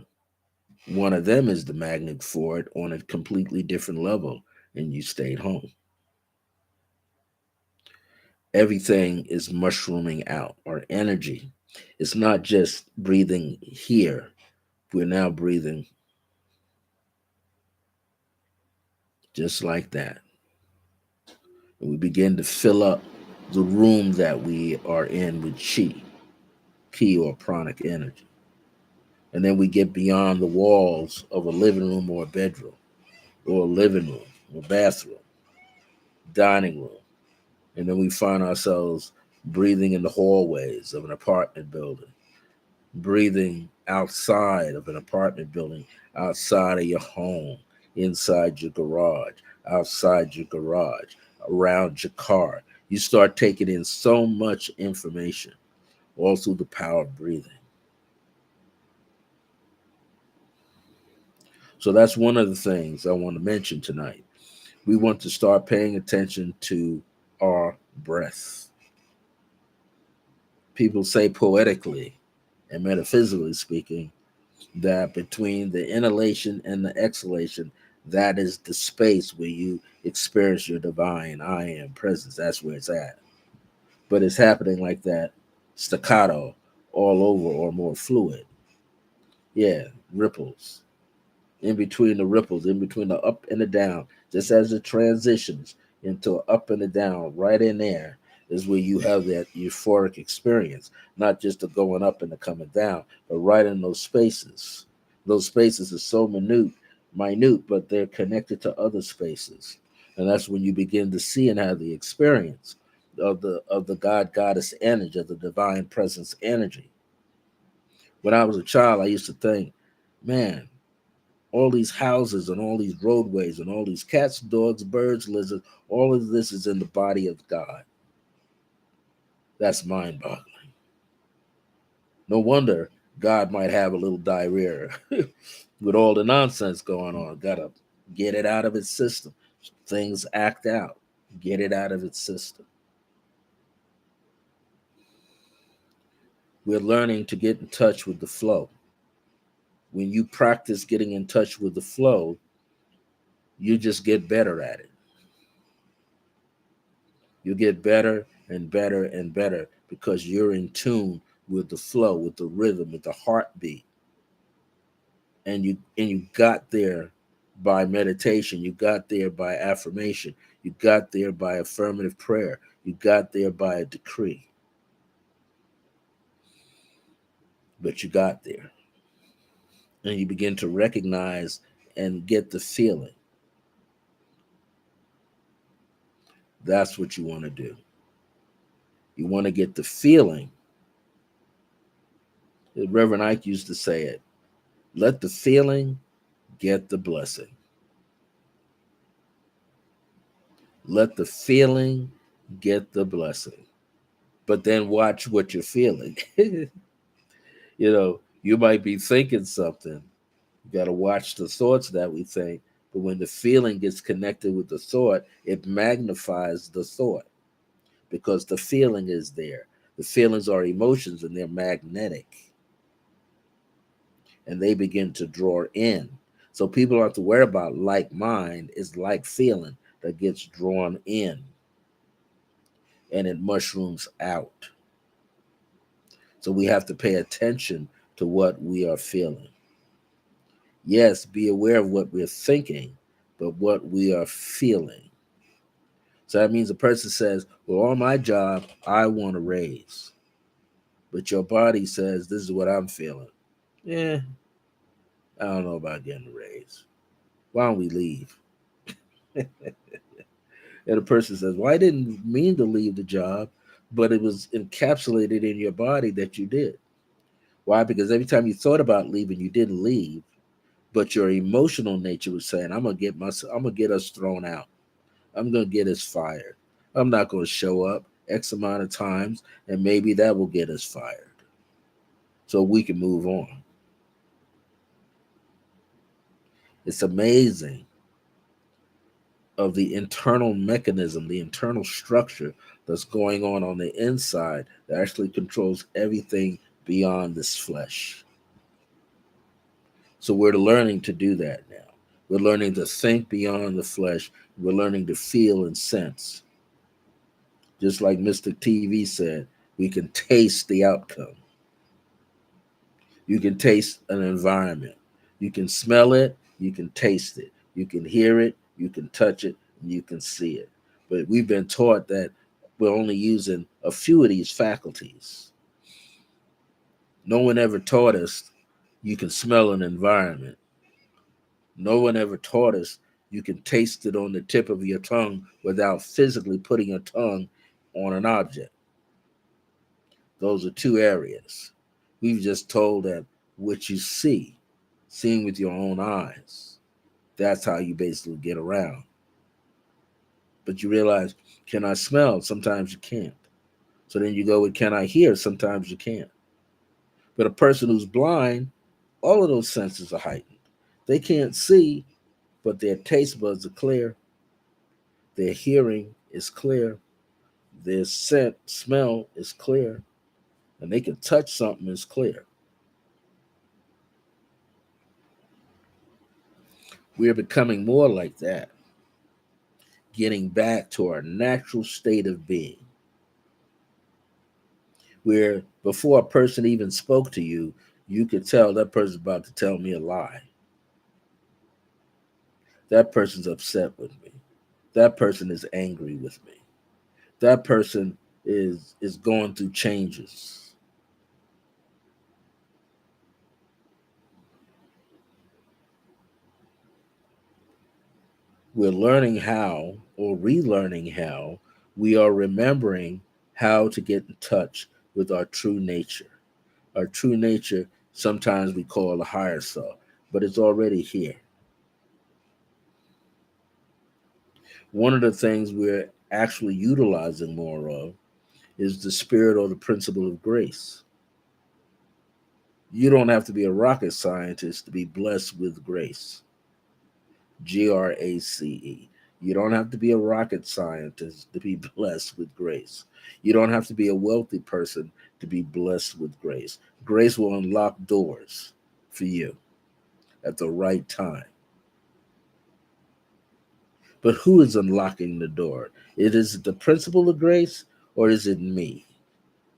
[SPEAKER 1] one of them is the magnet for it on a completely different level, and you stayed home. Everything is mushrooming out. Our energy. It's not just breathing here. We're now breathing just like that. And we begin to fill up the room that we are in with chi or pranic energy. And then we get beyond the walls of a living room or a bedroom, or a living room or bathroom, dining room. And then we find ourselves breathing in the hallways of an apartment building, breathing outside of an apartment building, outside of your home, inside your garage, outside your garage, around your car. You start taking in so much information, all through the power of breathing. So that's one of the things I want to mention tonight. We want to start paying attention to our breath. People say poetically and metaphysically speaking that between the inhalation and the exhalation, that is the space where you experience your divine I am presence. That's where it's at. But it's happening like that, staccato, all over, or more fluid. Yeah, ripples. In between the ripples, in between the up and the down, just as it transitions into a up and a down, right in there is where you have that euphoric experience, not just the going up and the coming down, but right in those spaces. Those spaces are so minute, but they're connected to other spaces. And that's when you begin to see and have the experience of the God Goddess energy, of the divine presence energy. When I was a child, I used to think, man, all these houses and all these roadways and all these cats, dogs, birds, lizards, all of this is in the body of God. That's mind boggling. No wonder God might have a little diarrhea with all the nonsense going on. Gotta get it out of its system. Things act out. Get it out of its system. We're learning to get in touch with the flow. When you practice getting in touch with the flow, you just get better at it. You get better and better and better because you're in tune with the flow, with the rhythm, with the heartbeat. And you got there by meditation, you got there by affirmation, you got there by affirmative prayer, you got there by a decree. But you got there. And you begin to recognize and get the feeling. That's what you want to do. You want to get the feeling. Reverend Ike used to say it, let the feeling get the blessing. Let the feeling get the blessing. But then watch what you're feeling. You might be thinking something. You got to watch the thoughts that we think. But when the feeling gets connected with the thought, it magnifies the thought because the feeling is there. The feelings are emotions and they're magnetic and they begin to draw in. So people don't have to worry about like mind, it's like feeling that gets drawn in and it mushrooms out. So we have to pay attention to what we are feeling. Yes, be aware of what we're thinking, but what we are feeling. So that means a person says, well, on my job, I want a raise. But your body says, this is what I'm feeling. Yeah, I don't know about getting a raise. Why don't we leave? And a person says, well, I didn't mean to leave the job, but it was encapsulated in your body that you did. Why? Because every time you thought about leaving, you didn't leave, but your emotional nature was saying, I'm gonna get us thrown out. I'm gonna get us fired. I'm not gonna show up X amount of times, and maybe that will get us fired. So we can move on. It's amazing of the internal mechanism, the internal structure that's going on the inside that actually controls everything beyond this flesh. So we're learning to do that now. We're learning to think beyond the flesh. We're learning to feel and sense. Just like Mr. TV said, we can taste the outcome. You can taste an environment. You can smell it. You can taste it. You can hear it. You can touch it. And you can see it. But we've been taught that we're only using a few of these faculties. No one ever taught us you can smell an environment. No one ever taught us you can taste it on the tip of your tongue without physically putting your tongue on an object. Those are two areas. We've just told that what you see, seeing with your own eyes, that's how you basically get around. But you realize, can I smell? Sometimes you can't. So then you go with, can I hear? Sometimes you can't. But a person who's blind, all of those senses are heightened. They can't see, but their taste buds are clear. Their hearing is clear. Their scent, smell is clear. And they can touch something is clear. We're becoming more like that, getting back to our natural state of being, where before a person even spoke to you, you could tell that person's about to tell me a lie. That person's upset with me. That person is angry with me. That person is going through changes. We're learning how, or relearning how, we are remembering how to get in touch with our true nature. Our true nature, sometimes we call a higher self, but it's already here. One of the things we're actually utilizing more of is the spirit or the principle of grace. You don't have to be a rocket scientist to be blessed with grace. GRACE. You don't have to be a rocket scientist to be blessed with grace. You don't have to be a wealthy person to be blessed with grace. Grace will unlock doors for you at the right time. But who is unlocking the door? Is it the principle of grace or is it me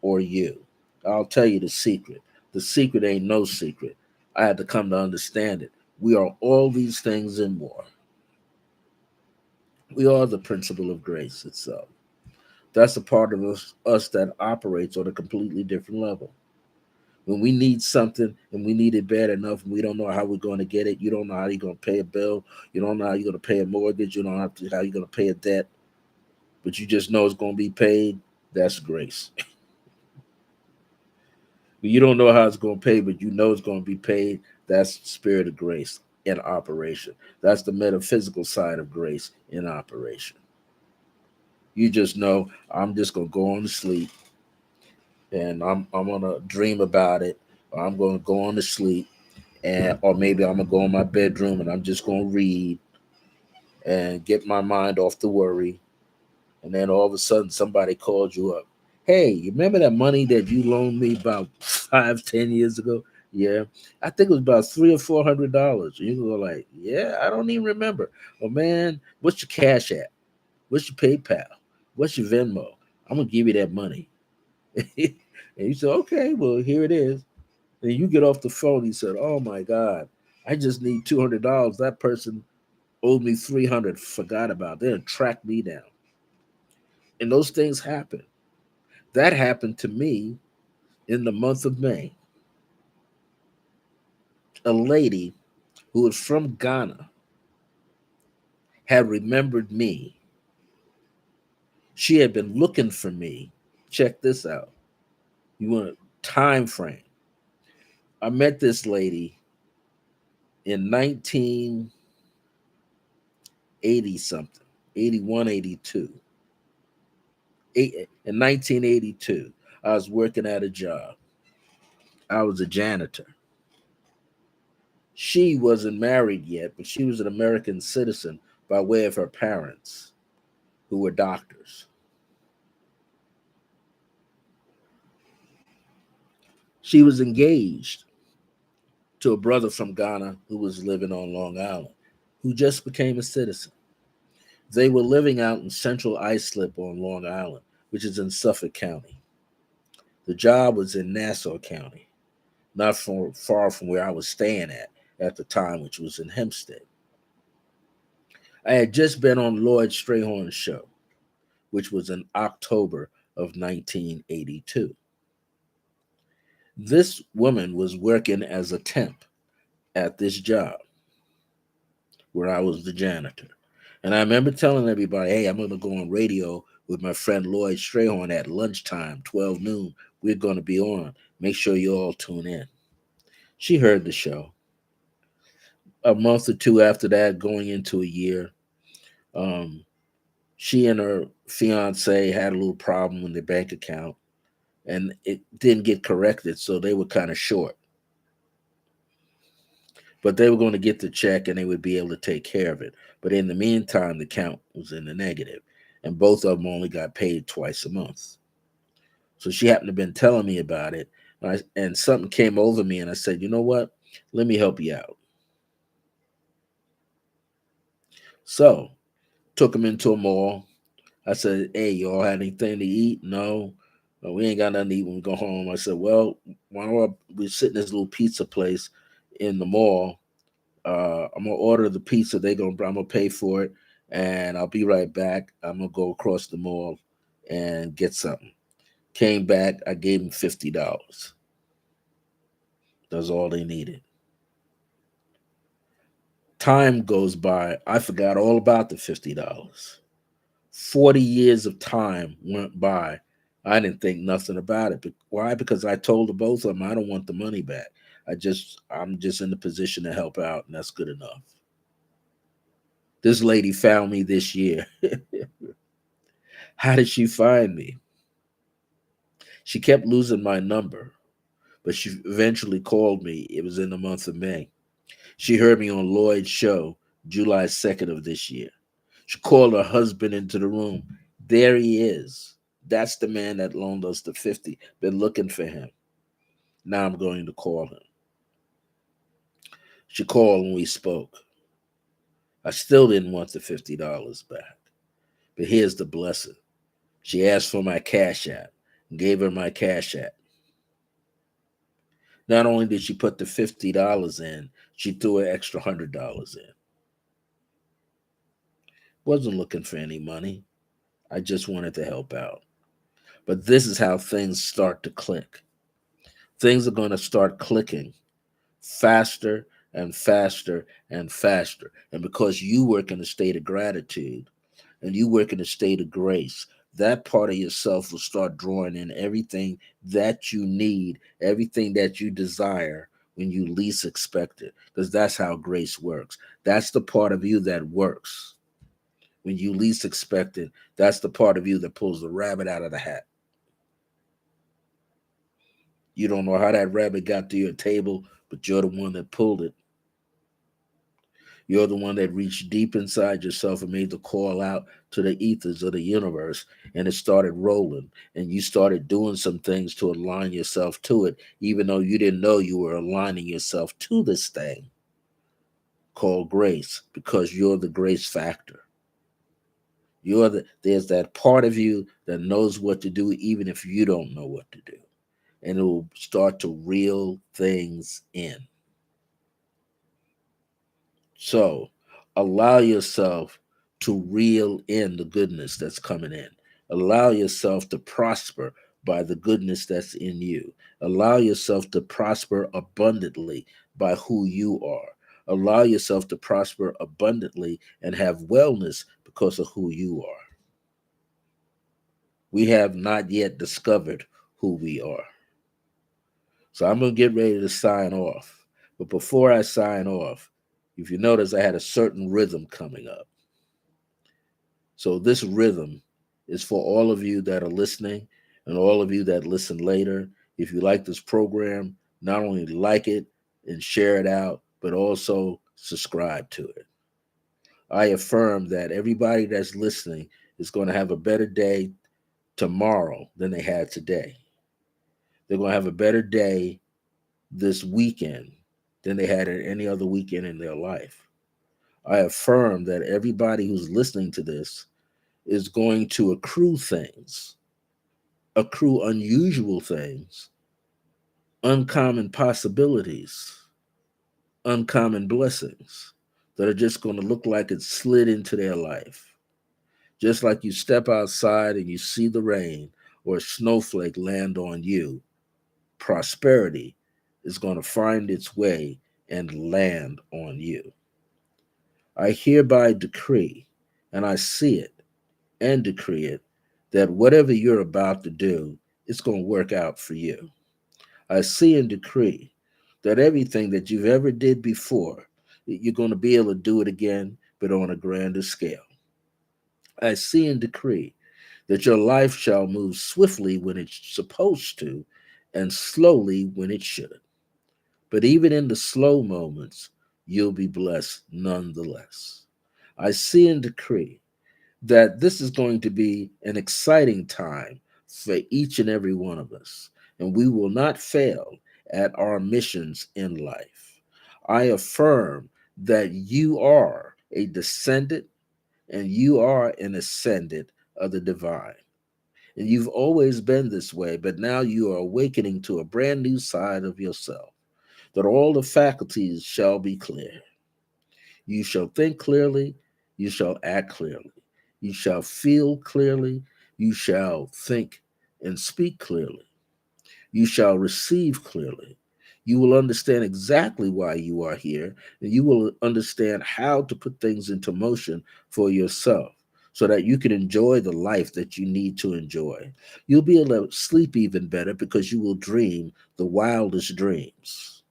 [SPEAKER 1] or you? I'll tell you the secret. The secret ain't no secret. I had to come to understand it. We are all these things and more. We are the principle of grace itself. That's a part of us that operates on a completely different level. When we need something and we need it bad enough and we don't know how we're going to get it, you don't know how you're going to pay a bill, you don't know how you're going to pay a mortgage, you don't know how you're going to pay a debt. but you just know it's going to be paid. That's grace. You don't know how it's going to pay, but you know it's going to be paid. That's spirit of grace in operation. That's the metaphysical side of grace in operation. You just know I'm just going to go on to sleep, and I'm going to dream about it, or I'm going to go on to sleep, and or maybe I'm going to go in my bedroom and I'm just going to read and get my mind off the worry. And then all of a sudden somebody called you up. Hey, you remember that money that you loaned me about 5, 10 years ago? Yeah. I think it was about $300 or $400. You go like, yeah, I don't even remember. Well, man, what's your Cash App? What's your PayPal? What's your Venmo? I'm gonna give you that money. And you say, okay, well, here it is. And you get off the phone. He said, oh my God, I just need $200. That person owed me 300. Forgot about it. They track me down. And those things happen. That happened to me in the month of May. A lady who was from Ghana had remembered me. She had been looking for me. Check this out. You want a time frame? I met this lady in 1980 something, 81, 82. In 1982, I was working at a job. I was a janitor. She wasn't married yet, but she was an American citizen by way of her parents, who were doctors. She was engaged to a brother from Ghana who was living on Long Island, who just became a citizen. They were living out in Central Islip on Long Island, which is in Suffolk County. The job was in Nassau County, not far from where I was staying at the time, which was in Hempstead. I had just been on Lloyd Strayhorn's show, which was in October of 1982. This woman was working as a temp at this job where I was the janitor. And I remember telling everybody, hey, I'm going to go on radio with my friend Lloyd Strayhorn at lunchtime, 12 noon. We're going to be on. Make sure you all tune in. She heard the show. A month or two after that, going into a year, um, she and her fiance had a little problem with their bank account, and it didn't get corrected, so they were kind of short. But they were going to get the check and they would be able to take care of it. But in the meantime, the account was in the negative, and both of them only got paid twice a month. So she happened to have been telling me about it, and something came over me, and I said, you know what? Let me help you out. So took them into a mall. I said, hey, y'all had anything to eat? No. We ain't got nothing to eat when we go home. I said, well, while we sit in this little pizza place in the mall, I'm gonna order the pizza. I'm gonna pay for it, and I'll be right back. I'm gonna go across the mall and get something. Came back. I gave them $50. That's all they needed. Time goes by. I forgot all about the $50. 40 years of time went by. I didn't think nothing about it. But why? Because I told the both of them I don't want the money back. I'm just in the position to help out, and that's good enough. This lady found me this year. How did she find me? She kept losing my number, but she eventually called me. It was in the month of May. She heard me on Lloyd's show, July 2nd of this year. She called her husband into the room. There he is. That's the man that loaned us the 50. Been looking for him. Now I'm going to call him. She called and we spoke. I still didn't want the $50 back. But here's the blessing. She asked for my Cash App and gave her my Cash App. Not only did she put the $50 in, she threw an extra $100 in. Wasn't looking for any money. I just wanted to help out. But this is how things start to click. Things are going to start clicking faster and faster and faster. And because you work in a state of gratitude and you work in a state of grace, that part of yourself will start drawing in everything that you need, everything that you desire when you least expect it, because that's how grace works. That's the part of you that works when you least expect it. That's the part of you that pulls the rabbit out of the hat. You don't know how that rabbit got to your table, but you're the one that pulled it. You're the one that reached deep inside yourself and made the call out to the ethers of the universe, and it started rolling. And you started doing some things to align yourself to it, even though you didn't know you were aligning yourself to this thing called grace, because you're the grace factor. There's that part of you that knows what to do, even if you don't know what to do, and it will start to reel things in. So allow yourself to reel in the goodness that's coming in. Allow yourself to prosper by the goodness that's in you. Allow yourself to prosper abundantly by who you are. Allow yourself to prosper abundantly and have wellness because of who you are. We have not yet discovered who we are. So I'm going to get ready to sign off. But before I sign off, if you notice, I had a certain rhythm coming up. So this rhythm is for all of you that are listening and all of you that listen later. If you like this program, not only like it and share it out, but also subscribe to it. I affirm that everybody that's listening is going to have a better day tomorrow than they had today. They're going to have a better day this weekend than they had at any other weekend in their life. I affirm that everybody who's listening to this is going to accrue unusual things, uncommon possibilities, uncommon blessings that are just going to look like it slid into their life. Just like you step outside and you see the rain or a snowflake land on you, prosperity is going to find its way and land on you. I hereby decree, and I see it and decree it, that whatever you're about to do, it's going to work out for you. I see and decree that everything that you've ever did before, you're going to be able to do it again, but on a grander scale. I see and decree that your life shall move swiftly when it's supposed to and slowly when it should. But even in the slow moments, you'll be blessed nonetheless. I see and decree that this is going to be an exciting time for each and every one of us, and we will not fail at our missions in life. I affirm that you are a descendant and you are an ascendant of the divine. And you've always been this way, but now you are awakening to a brand new side of yourself, that all the faculties shall be clear. You shall think clearly, you shall act clearly, you shall feel clearly, you shall think and speak clearly, you shall receive clearly. You will understand exactly why you are here, and you will understand how to put things into motion for yourself so that you can enjoy the life that you need to enjoy. You'll be able to sleep even better because you will dream the wildest dreams.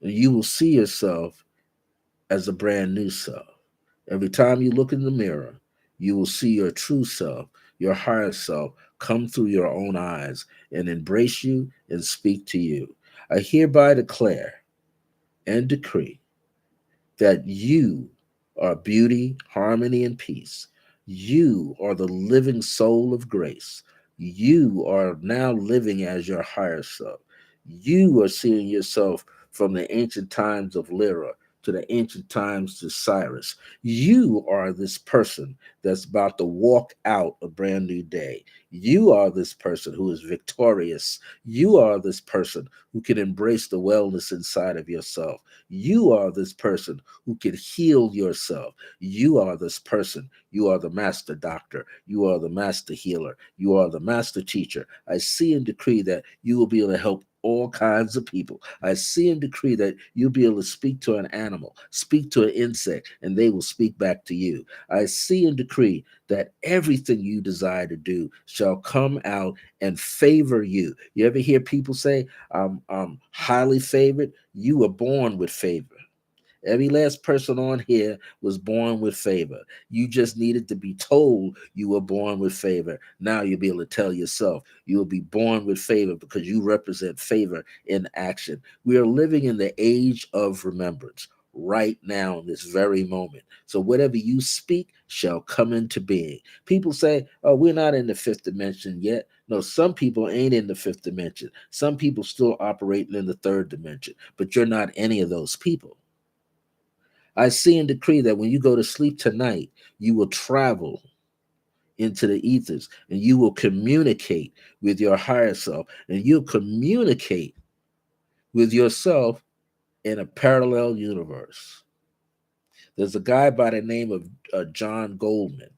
[SPEAKER 1] And you will see yourself as a brand new self. Every time you look in the mirror, you will see your true self, your higher self, come through your own eyes and embrace you and speak to you. I hereby declare and decree that you are beauty, harmony, and peace. You are the living soul of grace. You are now living as your higher self. You are seeing yourself from the ancient times of Lyra to the ancient times to Cyrus. You are this person that's about to walk out a brand new day. You are this person who is victorious. You are this person who can embrace the wellness inside of yourself. You are this person who can heal yourself. You are this person. You are the master doctor. You are the master healer. You are the master teacher. I see and decree that you will be able to help all kinds of people. I see and decree that you'll be able to speak to an animal, speak to an insect, and they will speak back to you. I see and decree that everything you desire to do shall come out and favor you. You ever hear people say, I'm highly favored? You were born with favor. Every last person on here was born with favor. You just needed to be told you were born with favor. Now you'll be able to tell yourself you will be born with favor because you represent favor in action. We are living in the age of remembrance right now in this very moment. So whatever you speak shall come into being. People say, oh, we're not in the fifth dimension yet. No, some people ain't in the fifth dimension. Some people still operating in the third dimension, but you're not any of those people. I see and decree that when you go to sleep tonight, you will travel into the ethers and you will communicate with your higher self and you'll communicate with yourself in a parallel universe. There's a guy by the name of John Goldman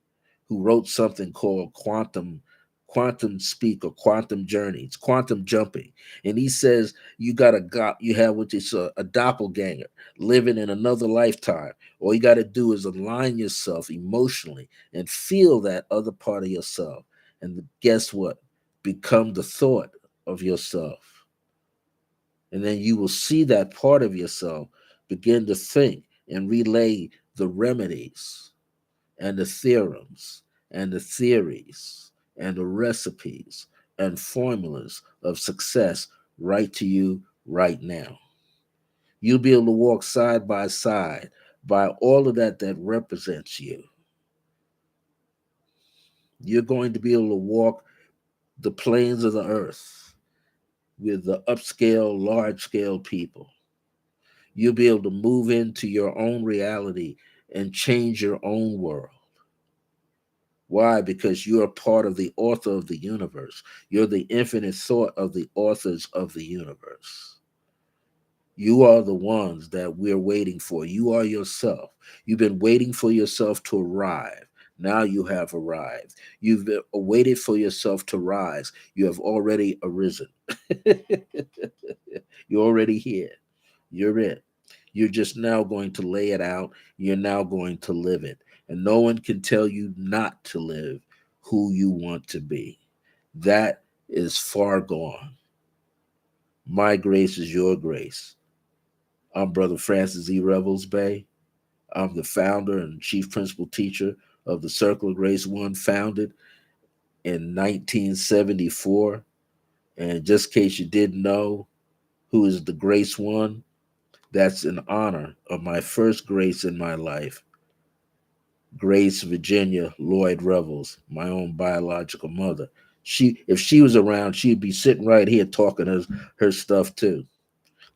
[SPEAKER 1] who wrote something called quantum speak or quantum journey. It's quantum jumping, and he says you have what is a doppelganger living in another lifetime. All you got to do is align yourself emotionally and feel that other part of yourself, and guess what? Become the thought of yourself, and then you will see that part of yourself begin to think and relay the remedies and the theorems and the theories and the recipes and formulas of success right to you right now. You'll be able to walk side by side by all of that represents you. You're going to be able to walk the plains of the earth with the upscale, large scale people. You'll be able to move into your own reality and change your own world. Why? Because you are part of the author of the universe. You're the infinite thought of the authors of the universe. You are the ones that we're waiting for. You are yourself. You've been waiting for yourself to arrive. Now you have arrived. You've been waited for yourself to rise. You have already arisen. You're already here. You're it. You're just now going to lay it out. You're now going to live it. And no one can tell you not to live who you want to be. That is far gone. My grace is your grace. I'm Brother Francis E. Revels-Bey. I'm the founder and chief principal teacher of the Circle of Grace One, founded in 1974. And just in case you didn't know who is the Grace One, that's in honor of my first grace in my life, Grace Virginia Lloyd Revels, my own biological mother. If she was around, she'd be sitting right here talking her stuff too.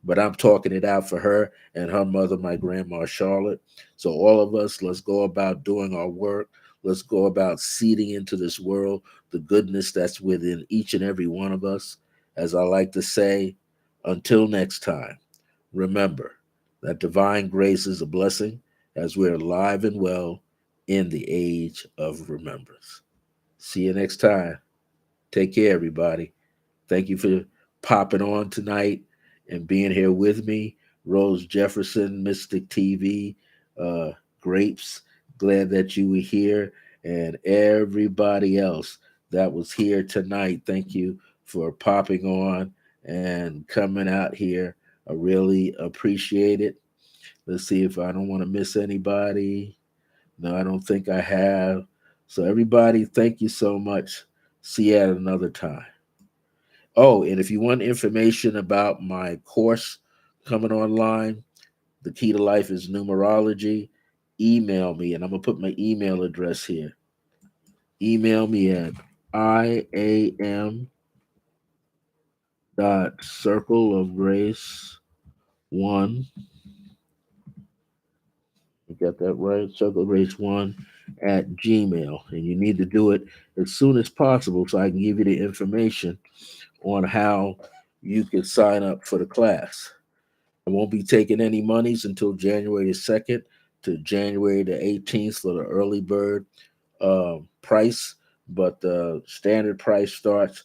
[SPEAKER 1] But I'm talking it out for her and her mother, my grandma Charlotte. So all of us, let's go about doing our work. Let's go about seeding into this world the goodness that's within each and every one of us. As I like to say, until next time, remember that divine grace is a blessing as we're alive and well in the age of remembrance. See you next time. Take care, everybody. Thank you for popping on tonight and being here with me. Rose Jefferson, Mystic TV, uh, Grapes, glad that you were here. And everybody else that was here tonight, thank you for popping on and coming out here. I really appreciate it. Let's see if I don't want to miss anybody. No, I don't think I have. So, everybody, thank you so much. See you at another time. Oh, and if you want information about my course coming online, the key to life is numerology. Email me, and I'm gonna put my email address here. Email me at iam.circleofgrace1. You got that right? Circle of Grace 1 at Gmail. And you need to do it as soon as possible so I can give you the information on how you can sign up for the class. I won't be taking any monies until January the 2nd to January the 18th for the early bird price, but the standard price starts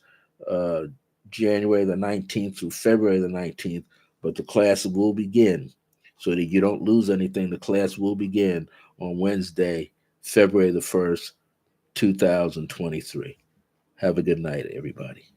[SPEAKER 1] uh, January the 19th through February the 19th, but the class will begin. So that you don't lose anything, the class will begin on Wednesday, February the 1st, 2023. Have a good night, everybody.